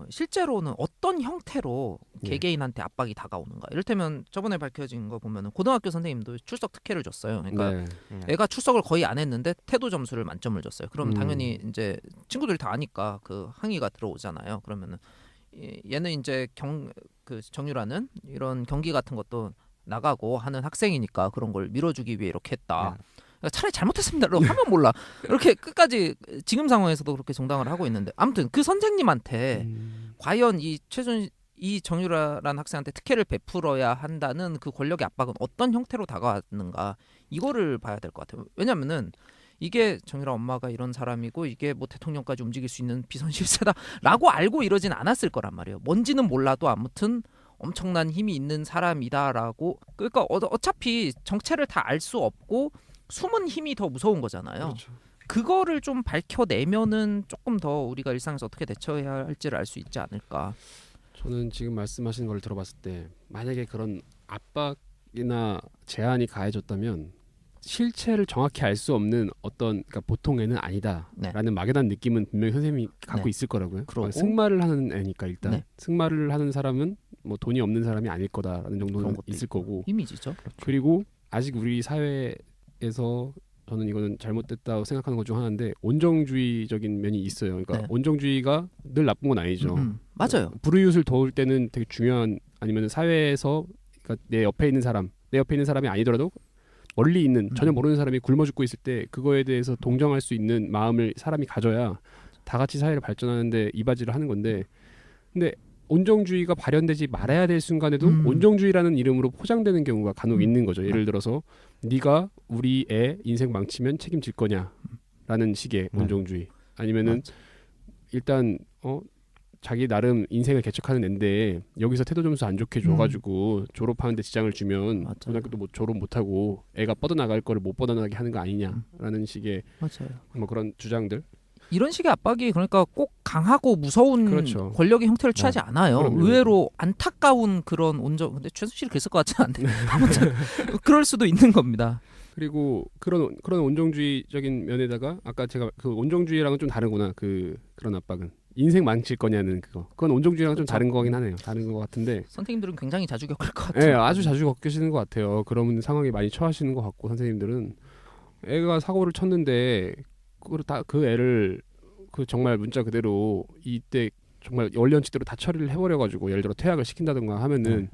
실제로는 어떤 형태로 개개인한테 압박이 다가오는가. 이를테면 저번에 밝혀진 거 보면은 고등학교 선생님도 출석 특혜를 줬어요. 그러니까 애가 출석을 거의 안 했는데 태도 점수를 만점을 줬어요. 그럼 당연히 이제 친구들이 다 아니까 그 항의가 들어오잖아요. 그러면은 얘는 이제 정유라는 이런 경기 같은 것도 나가고 하는 학생이니까 그런 걸 밀어주기 위해 이렇게 했다. 차라리 잘못했습니다라고 하면 몰라. 이렇게 끝까지 지금 상황에서도 그렇게 정당을 하고 있는데 아무튼 그 선생님한테 과연 이 정유라라는 학생한테 특혜를 베풀어야 한다는 그 권력의 압박은 어떤 형태로 다가왔는가 이거를 봐야 될 것 같아요. 왜냐면은 이게 정유라 엄마가 이런 사람이고 이게 뭐 대통령까지 움직일 수 있는 비선 실세다라고 알고 이러진 않았을 거란 말이에요. 뭔지는 몰라도 아무튼 엄청난 힘이 있는 사람이다라고. 그러니까 어차피 정체를 다 알 수 없고 숨은 힘이 더 무서운 거잖아요. 그렇죠. 그거를 좀 밝혀내면은 조금 더 우리가 일상에서 어떻게 대처해야 할지를 알 수 있지 않을까. 저는 지금 말씀하시는 걸 들어봤을 때 만약에 그런 압박이나 제한이 가해졌다면 실체를 정확히 알 수 없는 어떤 그러니까 보통 애는 아니다라는 네. 막연한 느낌은 분명히 선생님이 갖고 네. 있을 거라고요. 그러고 승마를 하는 애니까 일단 네. 승마를 하는 사람은 뭐 돈이 없는 사람이 아닐 거다라는 정도는 있을 있고. 거고 이미지죠. 그리고 아직 우리 사회에서 저는 이거는 잘못됐다고 생각하는 것 중 하나인데 온정주의적인 면이 있어요. 그러니까 네. 온정주의가 늘 나쁜 건 아니죠. 맞아요. 불우이웃을 도울 때는 되게 중요한 아니면 사회에서 그러니까 내 옆에 있는 사람이 아니더라도 멀리 있는 전혀 모르는 사람이 굶어 죽고 있을 때 그거에 대해서 동정할 수 있는 마음을 사람이 가져야 다 같이 사회를 발전하는데 이바지를 하는 건데 근데 온정주의가 발현되지 말아야 될 순간에도 온정주의라는 이름으로 포장되는 경우가 간혹 있는 거죠. 예를 들어서 네가 우리 애 인생 망치면 책임질 거냐라는 식의 온정주의 아니면은 맞아. 일단 자기 나름 인생을 개척하는 앤데 여기서 태도 점수 안 좋게 줘가지고 졸업하는데 지장을 주면 맞아요. 고등학교도 뭐 졸업 못하고 애가 뻗어나갈 거를 못 뻗어나가게 하는 거 아니냐라는 식의 맞아요. 뭐 그런 주장들 이런 식의 압박이 그러니까 꼭 강하고 무서운 그렇죠. 권력의 형태를 취하지 않아요. 그럼요. 의외로 안타까운 그런 온정. 근데 최순실이 그랬을 것 같지 않은데 아무튼 그럴 수도 있는 겁니다. 그리고 그런 온정주의적인 면에다가 아까 제가 그 온정주의랑은 좀 다르구나 그런 압박은 인생 망칠 거냐는 그건 온정주의랑 좀 다른 거긴 하네요. 다른 것 같은데 선생님들은 굉장히 자주 겪을 것 같아요. 네, 아주 자주 겪으시는 것 같아요. 그런 상황에 많이 처하시는 것 같고 선생님들은 애가 사고를 쳤는데 그 애를 정말 문자 그대로 이때 정말 원년치대로 다 처리를 해버려가지고 예를 들어 퇴학을 시킨다든가 하면은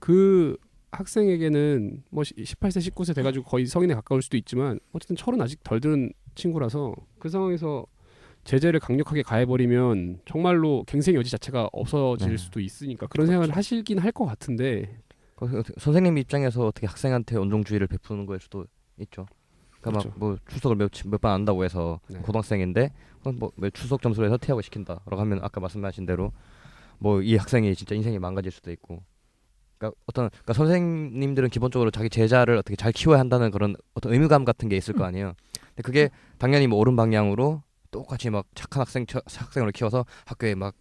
그 학생에게는 뭐 18세 19세 돼가지고 거의 성인에 가까울 수도 있지만 어쨌든 철은 아직 덜 들은 친구라서 그 상황에서 제재를 강력하게 가해버리면 정말로 갱생의 여지 자체가 없어질 수도 있으니까 그런 생각을 하시긴 할 것 같은데 선생님 입장에서 어떻게 학생한테 온정주의를 베푸는 거일 수도 있죠. 그러니까 그렇죠. 막 뭐 출석을 몇 번 안 한다고 해서 고등학생인데 뭐 출석 점수를 해서 퇴학을 시킨다라고 하면 아까 말씀하신 대로 뭐 이 학생이 진짜 인생이 망가질 수도 있고 그러니까 선생님들은 기본적으로 자기 제자를 어떻게 잘 키워야 한다는 그런 어떤 의무감 같은 게 있을 거 아니에요. 근데 그게 당연히 뭐 옳은 방향으로 똑같이 막 착한 학생으로 키워서 학교에 막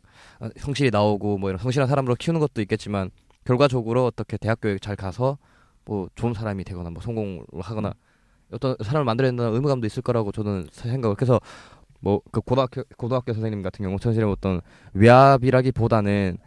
성실히 나오고 뭐 이런 성실한 사람으로 키우는 것도 있겠지만 결과적으로 어떻게 대학교에 잘 가서 뭐 좋은 사람이 되거나 뭐 성공을 하거나 어떤 사람을 만들어야 된다는 의무감도 있을 거라고 저는 생각을 해서 뭐 그 고등학교 선생님 같은 경우 선생님 어떤 외압이라기보다는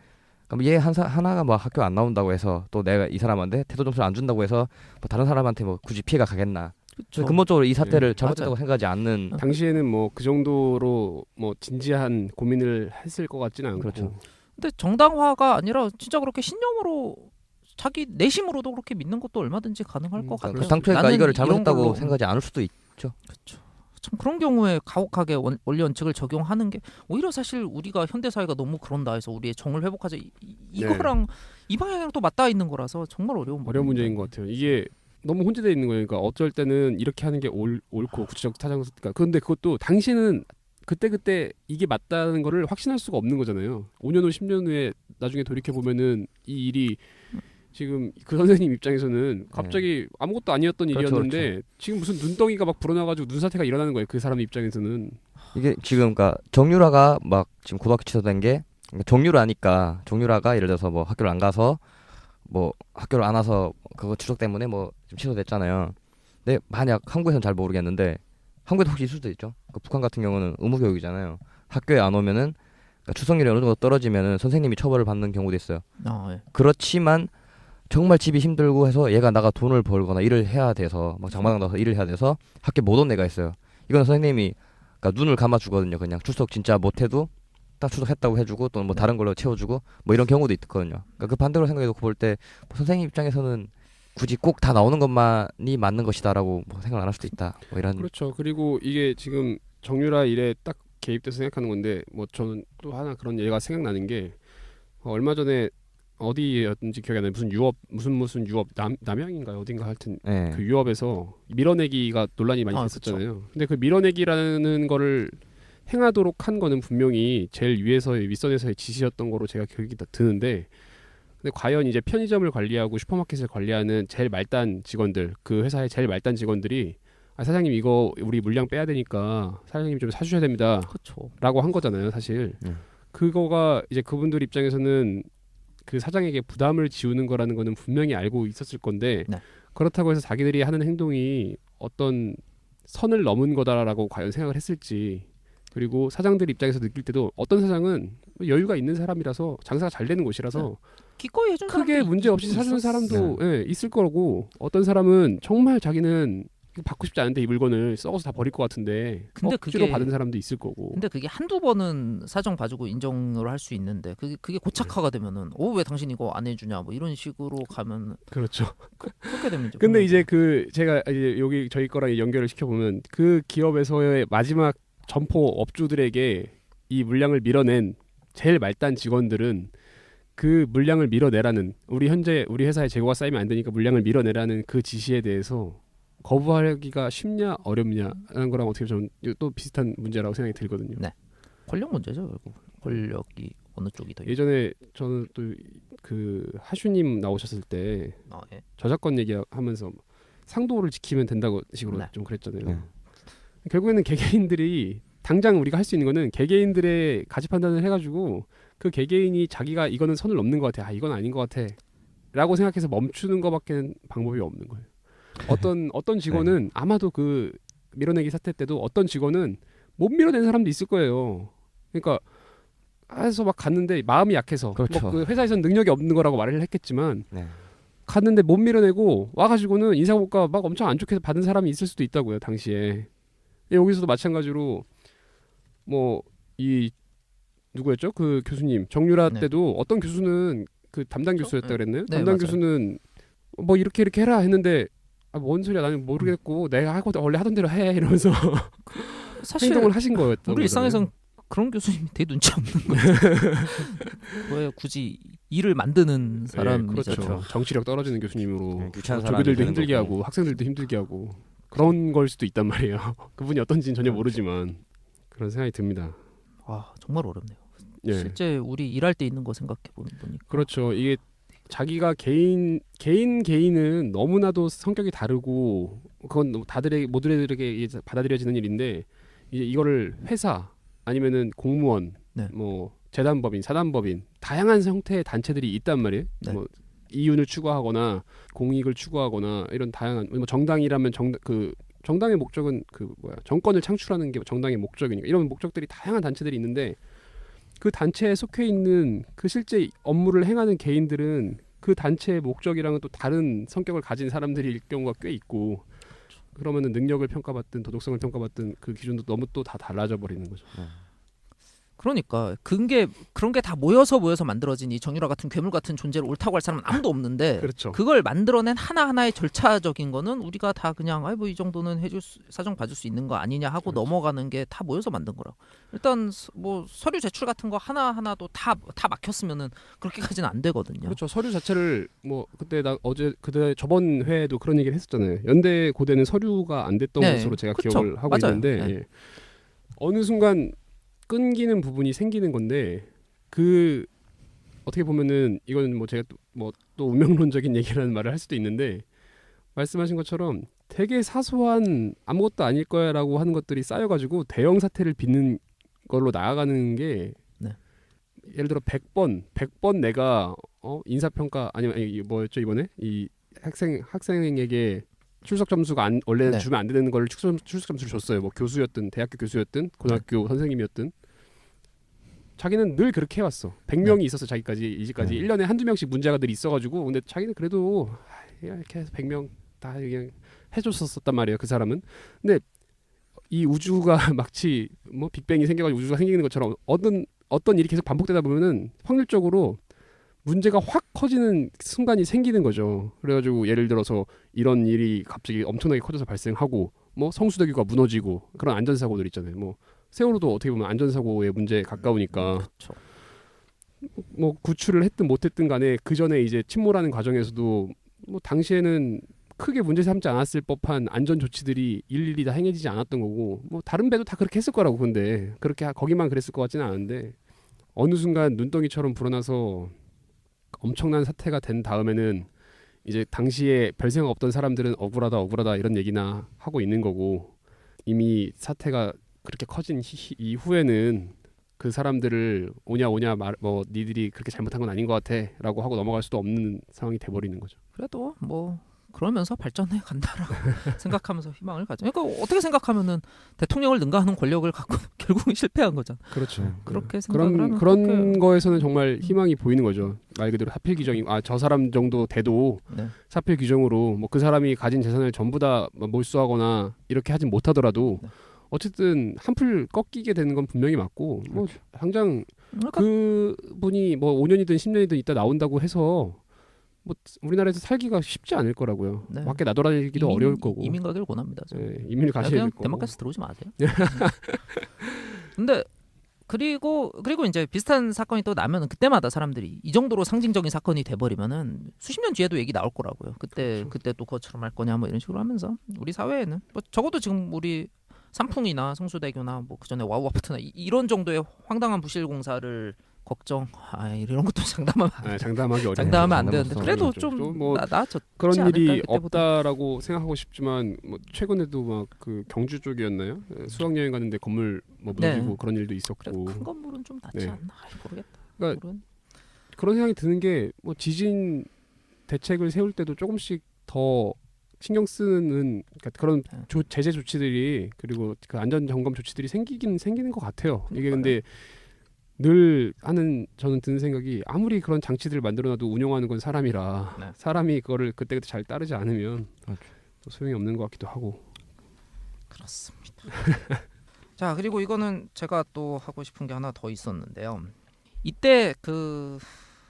얘 하나가 뭐 학교 안 나온다고 해서 또 내가 이 사람한테 태도 점수를 안 준다고 해서 뭐 다른 사람한테 뭐 굳이 피해가 가겠나. 근본적으로 이 사태를 잘못했다고 생각하지 않는. 당시에는 뭐 그 정도로 뭐 진지한 고민을 했을 것 같지는 않고. 그렇죠. 근데 정당화가 아니라 진짜 그렇게 신념으로 자기 내심으로도 그렇게 믿는 것도 얼마든지 가능할 것 같아요. 당초에 이거를 잘못했다고 생각하지 않을 수도 있죠. 그렇죠. 참 그런 경우에 가혹하게 원리 원칙을 적용하는 게 오히려 사실 우리가 현대 사회가 너무 그런다 해서 우리의 정을 회복하자 이거랑 이 방향이랑 또 맞닿아 있는 거라서 정말 어려운 문제인 것 같아요. 이게 너무 혼재되어 있는 거예요. 그러니까 어쩔 때는 이렇게 하는 게 옳고 구체적 타당성. 그런데 그것도 당신은 그때 이게 맞다는 거를 확신할 수가 없는 거잖아요. 5년 후 10년 후에 나중에 돌이켜 보면은 이 일이 지금 그 선생님 입장에서는 갑자기 아무것도 아니었던 일이었는데 그렇죠. 지금 무슨 눈덩이가 막 불어나가지고 눈사태가 일어나는 거예요. 그 사람 입장에서는 이게 지금 그러니까 정유라가 막 지금 고등학교 취소된 게 정유라가 예를 들어서 뭐 학교를 안 가서 뭐 학교를 안 와서 그거 추석 때문에 뭐 좀 취소됐잖아요. 근데 만약 한국에서는 잘 모르겠는데 한국에도 혹시 있을 수도 있죠. 그 북한 같은 경우는 의무교육이잖아요. 학교에 안 오면은 그러니까 추석률이 어느 정도 떨어지면은 선생님이 처벌을 받는 경우도 있어요. 예. 그렇지만 정말 집이 힘들고 해서 얘가 나가 돈을 벌거나 일을 해야 돼서 막 장마당 나서 일을 해야 돼서 학교 못 온 애가 있어요. 이건 선생님이 그러니까 눈을 감아주거든요. 그냥 출석 진짜 못해도 딱 출석했다고 해주고 또는 뭐 다른 걸로 채워주고 뭐 이런 경우도 있거든요. 그러니까 그 반대로 생각해서 볼 때 뭐 선생님 입장에서는 굳이 꼭 다 나오는 것만이 맞는 것이다라고 뭐 생각 안 할 수도 있다. 뭐 이런. 그렇죠. 그리고 이게 지금 정유라 일에 딱 개입돼서 생각하는 건데 뭐 저는 또 하나 그런 예가 생각나는 게 얼마 전에 어디였는지 기억이 안 나요. 무슨 유업 남양인가요? 어딘가 하여튼 그 유업에서 밀어내기가 논란이 많이 됐었잖아요. 그렇죠. 근데 그 밀어내기라는 거를 행하도록 한 거는 분명히 제일 위에서의 윗선에서의 지시였던 거로 제가 기억이 드는데 근데 과연 이제 편의점을 관리하고 슈퍼마켓을 관리하는 제일 말단 직원들 그 회사의 제일 말단 직원들이 사장님 이거 우리 물량 빼야 되니까 사장님 좀 사주셔야 됩니다. 그렇죠. 라고 한 거잖아요, 사실. 그거가 이제 그분들 입장에서는 그 사장에게 부담을 지우는 거라는 거는 분명히 알고 있었을 건데 네. 그렇다고 해서 자기들이 하는 행동이 어떤 선을 넘은 거다라고 과연 생각을 했을지, 그리고 사장들 입장에서 느낄 때도 어떤 사장은 여유가 있는 사람이라서 장사가 잘 되는 곳이라서 기꺼이 해준 크게 문제 없이 사주는 사람도 있을 거고, 어떤 사람은 정말 자기는 받고 싶지 않은데 이 물건을 썩어서 다 버릴 것 같은데 근데 억지로 받은 사람도 있을 거고. 근데 그게 한두 번은 사정 봐주고 인정을 할 수 있는데 그게 고착화가 되면은 왜 당신 이거 안 해주냐 뭐 이런 식으로 가면 그렇죠. 그렇게 되면 이제 근데 이제 제가 이제 여기 저희 거랑 연결을 시켜보면 그 기업에서의 마지막 점포 업주들에게 이 물량을 밀어낸 제일 말단 직원들은 그 물량을 밀어내라는, 우리 회사에 재고가 쌓이면 안 되니까 물량을 밀어내라는 그 지시에 대해서 거부하기가 쉽냐 어렵냐라는 거랑 어떻게 좀 또 비슷한 문제라고 생각이 들거든요. 네. 권력 문제죠, 결국. 권력이 어느 쪽이 더. 예전에 저는 또 그 하슈님 나오셨을 때 예. 저작권 얘기하면서 상도를 지키면 된다고 식으로 좀 그랬잖아요. 결국에는 개개인들이 당장 우리가 할 수 있는 거는 개개인들의 가치 판단을 해가지고 그 개개인이 자기가 이거는 선을 넘는 것 같아, 이건 아닌 것 같아라고 생각해서 멈추는 것밖에 방법이 없는 거예요. 어떤 직원은 아마도 그 밀어내기 사태 때도 어떤 직원은 못 밀어낸 사람도 있을 거예요. 그러니까 해서 막 갔는데 마음이 약해서 그렇죠. 뭐 그 회사에서는 능력이 없는 거라고 말을 했겠지만 갔는데 못 밀어내고 와가지고는 인사고가 막 엄청 안 좋게 받은 사람이 있을 수도 있다고요, 당시에. 여기서도 마찬가지로 뭐 이 누구였죠? 그 교수님 정유라 때도 어떤 교수는 그 담당 교수였다 그랬나요? 담당 맞아요. 교수는 뭐 이렇게 해라 했는데 뭔 소리야, 나는 모르겠고 내가 원래 하던 대로 해 이러면서 사실 행동을 하신 거였던 우리 일상에선 그런 교수님이 되게 눈치 없는 거예요. 왜 굳이 일을 만드는 사람이죠. 그렇죠. 정치력 떨어지는 교수님으로 귀찮은 조교들도 힘들게 하고 학생들도 힘들게 하고 그런 걸 수도 있단 말이에요. 그분이 어떤지는 전혀 모르지만 그런 생각이 듭니다. 정말 어렵네요. 실제 우리 일할 때 있는 거 생각해 보니까. 그렇죠. 이게 자기가 개인은 너무나도 성격이 다르고 그건 모두에게 받아들여지는 일인데, 이제 이거를 회사 아니면은 공무원, 뭐 재단법인, 사단법인 다양한 형태의 단체들이 있단 말이에요. 뭐 이윤을 추구하거나 공익을 추구하거나 이런 다양한, 뭐 정당이라면 정당의 목적은 정권을 창출하는 게 정당의 목적이니까 이런 목적들이 다양한 단체들이 있는데, 그 단체에 속해 있는 그 실제 업무를 행하는 개인들은 그 단체의 목적이랑은 또 다른 성격을 가진 사람들일 경우가 꽤 있고, 그러면은 능력을 평가받든 도덕성을 평가받든 그 기준도 너무 또 다 달라져 버리는 거죠. 그러니까 그런 게 다 모여서 만들어진 이 정유라 같은 괴물 같은 존재를 옳다고 할 사람은 아무도 없는데, 그렇죠. 그걸 만들어낸 하나하나의 절차적인 거는 우리가 다 그냥 뭐 이 정도는 사정 봐줄 수 있는 거 아니냐 하고 넘어가는 게 다 모여서 만든 거라고. 일단 뭐 서류 제출 같은 거 하나하나도 다 막혔으면은 그렇게까지는 안 되거든요. 그렇죠. 서류 자체를 뭐 그때 저번 회에도 그런 얘기를 했었잖아요. 연대 고대는 서류가 안 됐던 것으로 제가 기억을 하고 있는데 어느 순간 끊기는 부분이 생기는 건데, 그 어떻게 보면은 이건 뭐 제가 또 운명론적인 얘기라는 말을 할 수도 있는데, 말씀하신 것처럼 되게 사소한 아무것도 아닐 거야라고 하는 것들이 쌓여가지고 대형 사태를 빚는 걸로 나아가는 게, 예를 들어 100번 내가 인사평가 아니면 뭐였죠 이번에 이 학생에게 출석 점수가 원래는 주면 안 되는 걸 출석 점수를 줬어요. 뭐 교수였든 대학교 교수였든 고등학교 선생님이었든 자기는 늘 그렇게 해왔어. 100명이 있었어, 자기까지 이제까지 1년에 한두 명씩 문제가 늘 있어가지고. 근데 자기는 그래도 이렇게 해서 100명 다 그냥 해줬었단 말이에요, 그 사람은. 근데 이 우주가 마치 뭐 빅뱅이 생겨가지고 우주가 생기는 것처럼 어떤 일이 계속 반복되다 보면은 확률적으로 문제가 확 커지는 순간이 생기는 거죠. 그래가지고 예를 들어서 이런 일이 갑자기 엄청나게 커져서 발생하고, 뭐 성수대교가 무너지고 그런 안전사고들 있잖아요. 뭐 세월호도 어떻게 보면 안전사고의 문제에 가까우니까 뭐 구출을 했든 못했든 간에 그 전에 이제 침몰하는 과정에서도 뭐 당시에는 크게 문제 삼지 않았을 법한 안전 조치들이 일일이 다 행해지지 않았던 거고, 뭐 다른 배도 다 그렇게 했을 거라고. 근데 그렇게 거기만 그랬을 것 같지는 않은데 어느 순간 눈덩이처럼 불어나서 엄청난 사태가 된 다음에는 이제 당시에 별 생각 없던 사람들은 억울하다 이런 얘기나 하고 있는 거고 이미 사태가 그렇게 커진 이후에는 그 사람들을 오냐 뭐 니들이 그렇게 잘못한 건 아닌 것 같아라고 하고 넘어갈 수도 없는 상황이 돼버리는 거죠. 그래도 뭐 그러면서 발전해 간다라고 생각하면서 희망을 가져. 그러니까 어떻게 생각하면은 대통령을 능가하는 권력을 갖고 결국은 실패한 거잖아. 그렇죠. 그렇게 생각을 하면 그런 그렇게... 거에서는 정말 희망이 보이는 거죠. 말 그대로 사필 규정이 저 사람 정도 돼도 네. 사필 규정으로 뭐 그 사람이 가진 재산을 전부 다 몰수하거나 이렇게 하진 못하더라도 네. 어쨌든 한풀 꺾이게 되는 건 분명히 맞고 그렇죠. 뭐 당장 그러니까... 그분이 뭐 5년이든 10년이든 있다 나온다고 해서 뭐 우리나라에서 살기가 쉽지 않을 거라고요. 네. 밖에 나돌아다니기도 어려울 거고. 이민 가기를 권합니다. 네, 이민을 가셔야 될 거고. 덴마크에서 들어오지 마세요. 근데 그리고 이제 비슷한 사건이 또 나면은 그때마다 사람들이 이 정도로 상징적인 사건이 돼버리면은 수십 년 뒤에도 얘기 나올 거라고요. 그때 또 그것처럼 할 거냐 뭐 이런 식으로 하면서 우리 사회에는 뭐 적어도 지금 우리 삼풍이나 성수대교나 뭐 그전에 와우아파트나 이런 정도의 황당한 부실 공사를 걱정 이런 것도 장담하기 어려워. 장담하면 안 되는데 그래도 좀 뭐 그런 일이 없다라고 생각하고 싶지만 뭐 최근에도 막 그 경주 쪽이었나요? 수학여행 가는데 건물 뭐 무너지고 네. 그런 일도 있었고. 큰 건물은 좀 낫지 네. 않나 모르겠다. 그러니까 그런 생각이 드는 게 뭐 지진 대책을 세울 때도 조금씩 더 신경 쓰는 그러니까 그런 제재 조치들이 그리고 그 안전 점검 조치들이 생기는 것 같아요. 이게 근데 늘 저는 드는 생각이 아무리 그런 장치들을 만들어놔도 운영하는 건 사람이라 네. 사람이 그거를 그때그때 잘 따르지 않으면 또 소용이 없는 것 같기도 하고 그렇습니다. 자 그리고 이거는 제가 또 하고 싶은 게 하나 더 있었는데요. 이때 그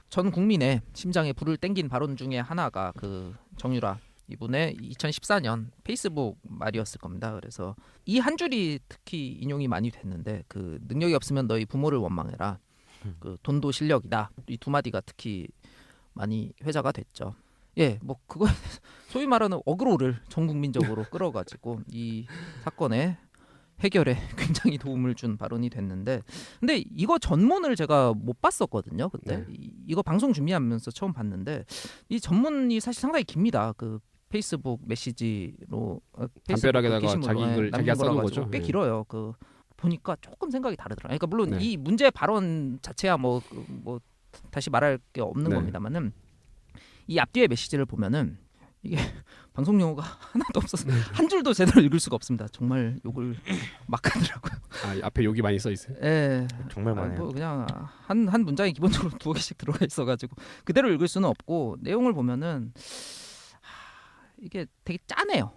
전 국민의 심장에 불을 땡긴 발언 중에 하나가 그 정유라 이분의 2014년 페이스북 말이었을 겁니다. 그래서 이 한 줄이 특히 인용이 많이 됐는데 그 능력이 없으면 너희 부모를 원망해라. 그 돈도 실력이다. 이 두 마디가 특히 많이 회자가 됐죠. 예, 뭐 그거 소위 말하는 어그로를 전 국민적으로 끌어가지고 이 사건의 해결에 굉장히 도움을 준 발언이 됐는데, 근데 이거 전문을 제가 못 봤었거든요. 그때 이거 방송 준비하면서 처음 봤는데 이 전문이 사실 상당히 깁니다. 그 페이스북 메시지로 담벼락에다가 자기가 써놓은 거죠. 꽤 길어요. 그 보니까 조금 생각이 다르더라고요. 그러니까 물론 이 문제 발언 자체야 뭐 다시 말할 게 없는 겁니다만은 이 앞뒤의 메시지를 보면은 이게 방송 용어가 하나도 없어서 한 줄도 제대로 읽을 수가 없습니다. 정말 욕을 막 하더라고요. 앞에 욕이 많이 써 있어요. 예, 정말 많아요. 뭐 그냥 한 문장에 기본적으로 2개씩 들어가 있어가지고 그대로 읽을 수는 없고 내용을 보면은 이게 되게 짜네요.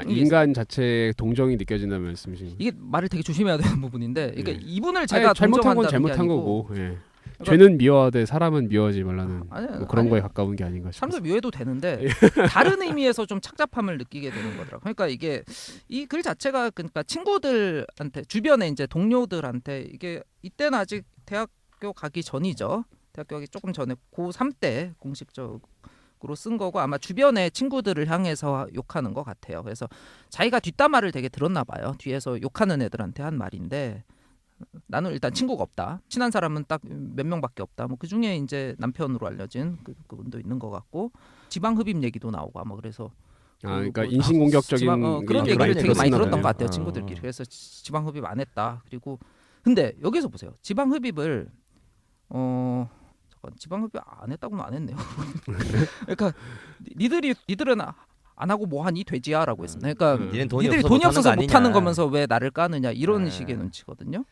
인간 자체의 동정이 느껴진다는 말씀이신가요? 이게 말을 되게 조심해야 되는 부분인데, 그러니까 이분을 제가 잘못한 건 잘못한 거고, 그러니까, 죄는 미워하되 사람은 미워하지 말라는 뭐 그런 거에 가까운 게 아닌가 싶어요. 사람도 미워해도 되는데 다른 의미에서 좀 착잡함을 느끼게 되는 거더라고요. 그러니까 이게 이 글 자체가 그러니까 친구들한테 주변에 이제 동료들한테 이게 이때는 아직 대학교 가기 전이죠. 대학교 가기 조금 전에 고3 때 공식적으로 쓴 거고 아마 주변의 친구들을 향해서 욕하는 것 같아요. 그래서 자기가 뒷담화를 되게 들었나 봐요. 뒤에서 욕하는 애들한테 한 말인데 나는 일단 친구가 없다. 친한 사람은 딱 몇 명밖에 없다. 뭐 그중에 이제 남편으로 알려진 그분도 있는 것 같고 지방 흡입 얘기도 나오고 아마 그래서 그러니까 인신공격적인 그런 얘기를 되게 많이 들었던 것 같아요. 친구들끼리. 그래서 지방 흡입 안 했다. 그리고 근데 여기서 보세요. 지방 흡입을 지방 흡입 안 했다고는 안 했네요. 그러니까 니들은 안 하고 뭐 하니 돼지야라고 했습니다. 그러니까 니들이 돈이 없어서 못 하는 거면서 왜 나를 까느냐 이런 식의 눈치거든요.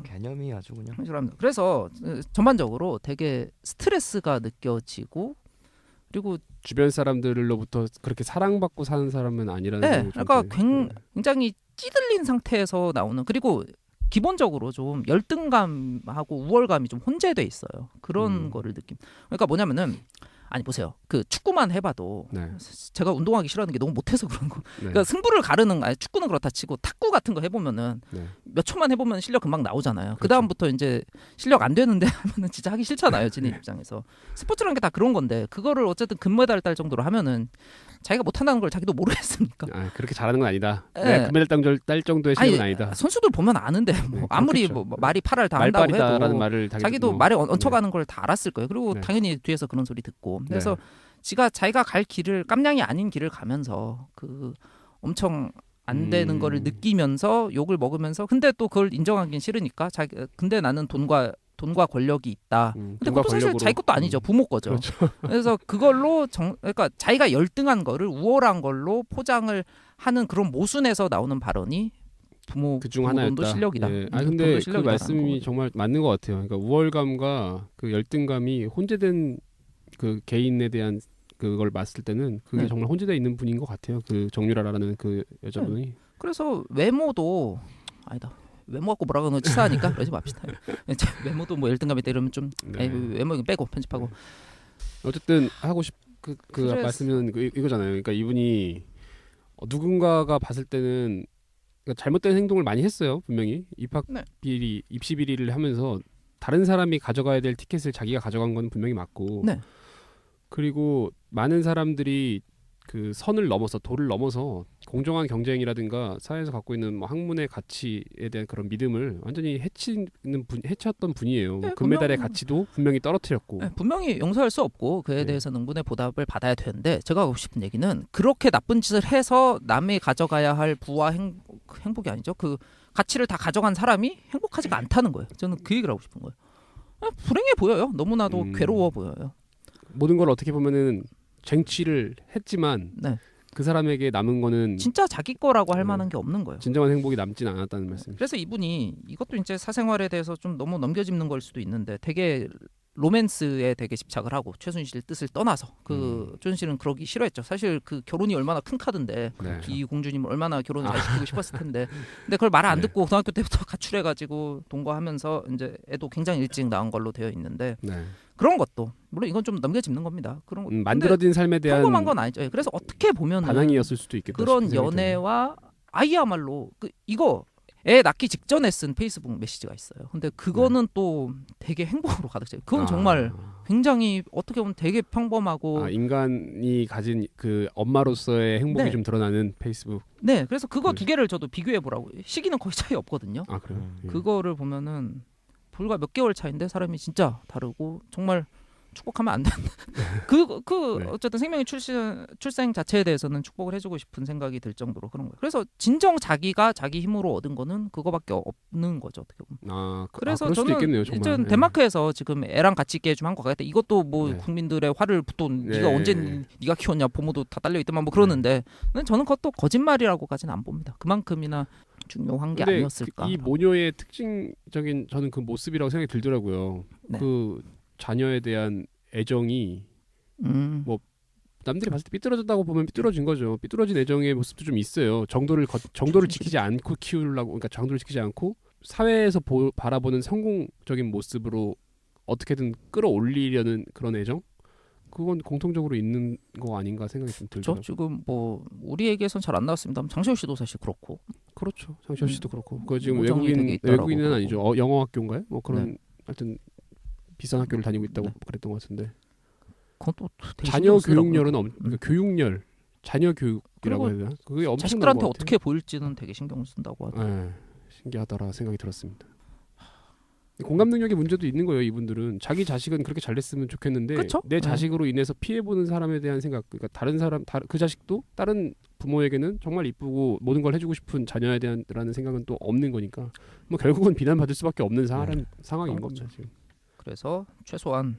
개념이 아주 그냥. 그래서 전반적으로 되게 스트레스가 느껴지고 그리고 주변 사람들로부터 그렇게 사랑받고 사는 사람은 아니라는. 그러니까 굉장히 찌들린 상태에서 나오는 그리고 기본적으로 좀 열등감하고 우월감이 좀 혼재돼 있어요. 그런 거를 느낌. 그러니까 뭐냐면은 아니 보세요. 그 축구만 해봐도 제가 운동하기 싫어하는 게 너무 못해서 그런 거. 그러니까 승부를 가르는 축구는 그렇다 치고 탁구 같은 거 해보면은 몇 초만 해보면 실력 금방 나오잖아요. 그렇죠. 그 다음부터 이제 실력 안 되는데 하면은 진짜 하기 싫잖아요. 진입 입장에서. 스포츠라는 게 다 그런 건데 그거를 어쨌든 금메달 딸 정도로 하면은 자기가 못한다는 걸 자기도 모르겠습니까? 그렇게 잘하는 건 아니다. 금메달 딸 정도의 실력은 아니다. 선수들 보면 아는데 뭐 아무리 뭐 말이 8할 다 한다고 해도 말을 자기도 말에 얹혀가는 걸 다 알았을 거예요. 그리고 당연히 뒤에서 그런 소리 듣고 그래서 자기가 갈 길을 깜냥이 아닌 길을 가면서 그 엄청 안 되는 거를 느끼면서 욕을 먹으면서 근데 또 그걸 인정하긴 싫으니까 근데 나는 돈과 권력이 있다. 근데 그것도 사실 자기 것도 아니죠. 부모 거죠. 그렇죠. 그래서 그걸로 그러니까 자기가 열등한 거를 우월한 걸로 포장을 하는 그런 모순에서 나오는 발언이 부모 그중 하나였다. 실력이다. 예. 근데 그 말씀이 정말 맞는 것 같아요. 그러니까 우월감과 그 열등감이 혼재된 그 개인에 대한 그걸 봤을 때는 그게 정말 혼재되어 있는 분인 것 같아요. 그 정유라라는 그 여자분이. 그래서 외모도 아니다. 외모 갖고 뭐라 그러는 거 치사하니까 그러지 맙시다. 외모도 뭐 열등감이 있다 이러면 좀 외모 빼고 편집하고. 어쨌든 하고 그 말씀은 이거잖아요. 그러니까 이분이 누군가가 봤을 때는 그러니까 잘못된 행동을 많이 했어요. 분명히 입시 비리를 하면서 다른 사람이 가져가야 될 티켓을 자기가 가져간 건 분명히 맞고 그리고 많은 사람들이 그 선을 넘어서 도를 넘어서 공정한 경쟁이라든가 사회에서 갖고 있는 뭐 학문의 가치에 대한 그런 믿음을 완전히 해쳤던 분이에요. 네, 금메달의 가치도 분명히 떨어뜨렸고 분명히 용서할 수 없고 그에 대해서 능분의 보답을 받아야 되는데 제가 하고 싶은 얘기는 그렇게 나쁜 짓을 해서 남이 가져가야 할 부와 행복이 아니죠. 그 가치를 다 가져간 사람이 행복하지가 않다는 거예요. 저는 그 얘기를 하고 싶은 거예요. 불행해 보여요. 너무나도 괴로워 보여요. 모든 걸 어떻게 보면은 쟁취를 했지만 그 사람에게 남은 거는 진짜 자기 거라고 할 만한 게 없는 거예요. 진정한 행복이 남진 않았다는 말씀이죠. 그래서 이분이 이것도 이제 사생활에 대해서 좀 너무 넘겨짚는 걸 수도 있는데 되게 로맨스에 되게 집착을 하고 최순실 뜻을 떠나서 최순실은 그러기 싫어했죠. 사실 그 결혼이 얼마나 큰 카드인데 이 공주님을 얼마나 결혼을 잘 시키고 싶었을 텐데 근데 그걸 말 안 듣고 고등학교 때부터 가출해가지고 동거하면서 이제 애도 굉장히 일찍 낳은 걸로 되어 있는데 그런 것도 물론 이건 좀 넘겨짚는 겁니다. 그런 것 만들어진 삶에 대한 평범한 건 아니죠. 그래서 어떻게 보면 반항이었을 수도 있겠다. 그런 연애와 아이야말로 이거 애 낳기 직전에 쓴 페이스북 메시지가 있어요. 근데 그거는 또 되게 행복으로 가득 차요. 그건 정말 굉장히 어떻게 보면 되게 평범하고 인간이 가진 그 엄마로서의 행복이 좀 드러나는 페이스북. 네, 그래서 그거 두 개를 저도 비교해 보라고. 시기는 거의 차이 없거든요. 그래요? 그거를 보면은 불과 몇 개월 차인데 사람이 진짜 다르고 정말 축복하면 안 된다. 어쨌든 생명의 출생 자체에 대해서는 축복을 해주고 싶은 생각이 들 정도로 그런 거예요. 그래서 진정 자기가 자기 힘으로 얻은 거는 그거밖에 없는 거죠. 어떻게 보면. 그래서 그럴 수도 저는 있겠네요, 정말. 덴마크에서 지금 애랑 같이 있게 해주면 한것 같다. 이것도 뭐 국민들의 화를 또 네가 언제 네가 키웠냐 부모도 다 딸려 있더만 뭐 그러는데 저는 그것도 거짓말이라고까지는 안 봅니다. 그만큼이나 중요한 게 아니었을까. 이 모녀의 특징적인 저는 그 모습이라고 생각이 들더라고요. 그 자녀에 대한 애정이 뭐 남들이 봤을 때 삐뚤어졌다고 보면 삐뚤어진 거죠. 삐뚤어진 애정의 모습도 좀 있어요. 정도를 지키지 않고 키우려고, 그러니까 정도를 지키지 않고 사회에서 바라보는 성공적인 모습으로 어떻게든 끌어올리려는 그런 애정? 그건 공통적으로 있는 거 아닌가 생각이 좀 들더라고요. 지금 뭐 우리 얘기에선 잘 안 나왔습니다. 장시호 씨도 사실 그렇고. 그렇죠. 장시호 씨도 그렇고. 그 지금 외국인은 아니죠. 영어 학교인가요? 뭐 그런 하여튼 비싼 학교를 다니고 있다고 그랬던 것 같은데. 그것도 자녀 교육열은 그러니까 교육열, 자녀 교육이라고 해야 되나? 그게 엄청난 자식들한테 어떻게 보일지는 되게 신경 쓴다고 하더라고요. 신기하다라 생각이 들었습니다. 공감 능력의 문제도 있는 거예요. 이분들은 자기 자식은 그렇게 잘 됐으면 좋겠는데 그쵸? 내 자식으로 인해서 피해 보는 사람에 대한 생각, 그러니까 다른 사람, 그 자식도 다른 부모에게는 정말 이쁘고 모든 걸 해주고 싶은 자녀에 대한라는 생각은 또 없는 거니까 뭐 결국은 비난받을 수밖에 없는 상황인 겁니다. 지금. 그래서 최소한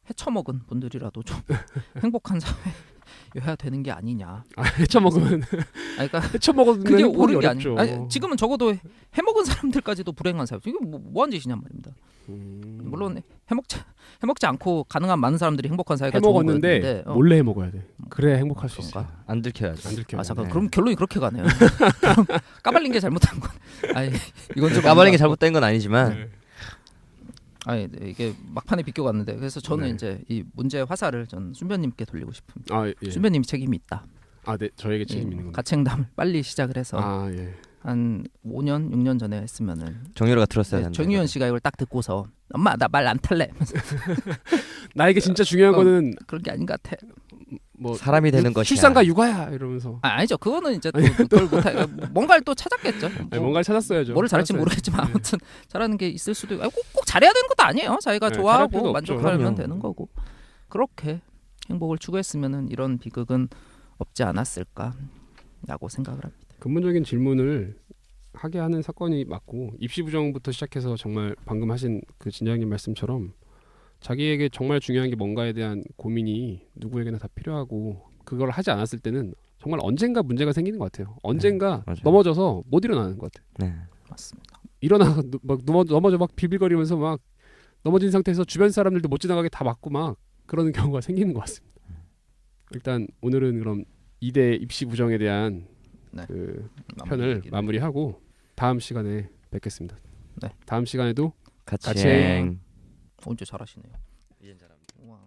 헤쳐먹은 분들이라도 좀 행복한 사회여야 되는 게 아니냐. 헤쳐먹으면 그러니까 헤쳐먹으면 그게 옳은 게 어렵죠. 아니, 지금은 적어도 해먹은 사람들까지도 불행한 사회. 이게 뭐한 짓이냔 말입니다. 물론 해먹지 않고 가능한 많은 사람들이 행복한 사회가 해먹었는데 몰래 해먹어야 돼. 그래야 행복할 수 있어. 안 들켜야죠. 잠깐 그럼 결론이 그렇게 가네요. 까발린 게 잘못한 건. 이건 좀 까발린 게 잘못된 건 아니지만. 이게 막판에 비껴갔는데 그래서 저는 이제 이 문제의 화살을 전 순변님께 돌리고 싶습니다. 순변님이 책임이 있다. 네, 저에게 책임이 있는 겁니다. 가책담을 빨리 시작을 해서 한 5년, 6년 전에 했으면은 정유라가 들었어야 된다. 정유현 씨가 이걸 딱 듣고서 엄마 나 말 안 탈래. 나에게 진짜 중요한 거는 그런 게 아닌 것 같아. 뭐 사람이 되는 것이야. 출산과 육아야 이러면서. 아니죠. 그거는 이제 그걸 못해. 뭔가를 또 찾았겠죠. 뭔가를 찾았어야죠. 뭐를 잘할지 모르겠지만 아무튼 잘하는 게 있을 수도 있고 꼭 잘해야 되는 것도 아니에요. 자기가 좋아하고 만족하면 되는 거고. 그렇게 행복을 추구했으면은 이런 비극은 없지 않았을까라고 생각을 합니다. 근본적인 질문을 하게 하는 사건이 맞고 입시 부정부터 시작해서 정말 방금 하신 그 진장님 말씀처럼 자기에게 정말 중요한 게 뭔가에 대한 고민이 누구에게나 다 필요하고 그걸 하지 않았을 때는 정말 언젠가 문제가 생기는 것 같아요. 언젠가 넘어져서 못 일어나는 것 같아요. 네, 맞습니다. 막 넘어져 막 비빌거리면서 막 넘어진 상태에서 주변 사람들도 못 지나가게 다 막고 막 그러는 경우가 생기는 것 같습니다. 일단 오늘은 그럼 2대 입시 부정에 대한 네, 그 편을 마무리하고 다음 시간에 뵙겠습니다. 네. 다음 시간에도 같이 행. 언제 잘하시네요. 이젠 잘합니다. 우와.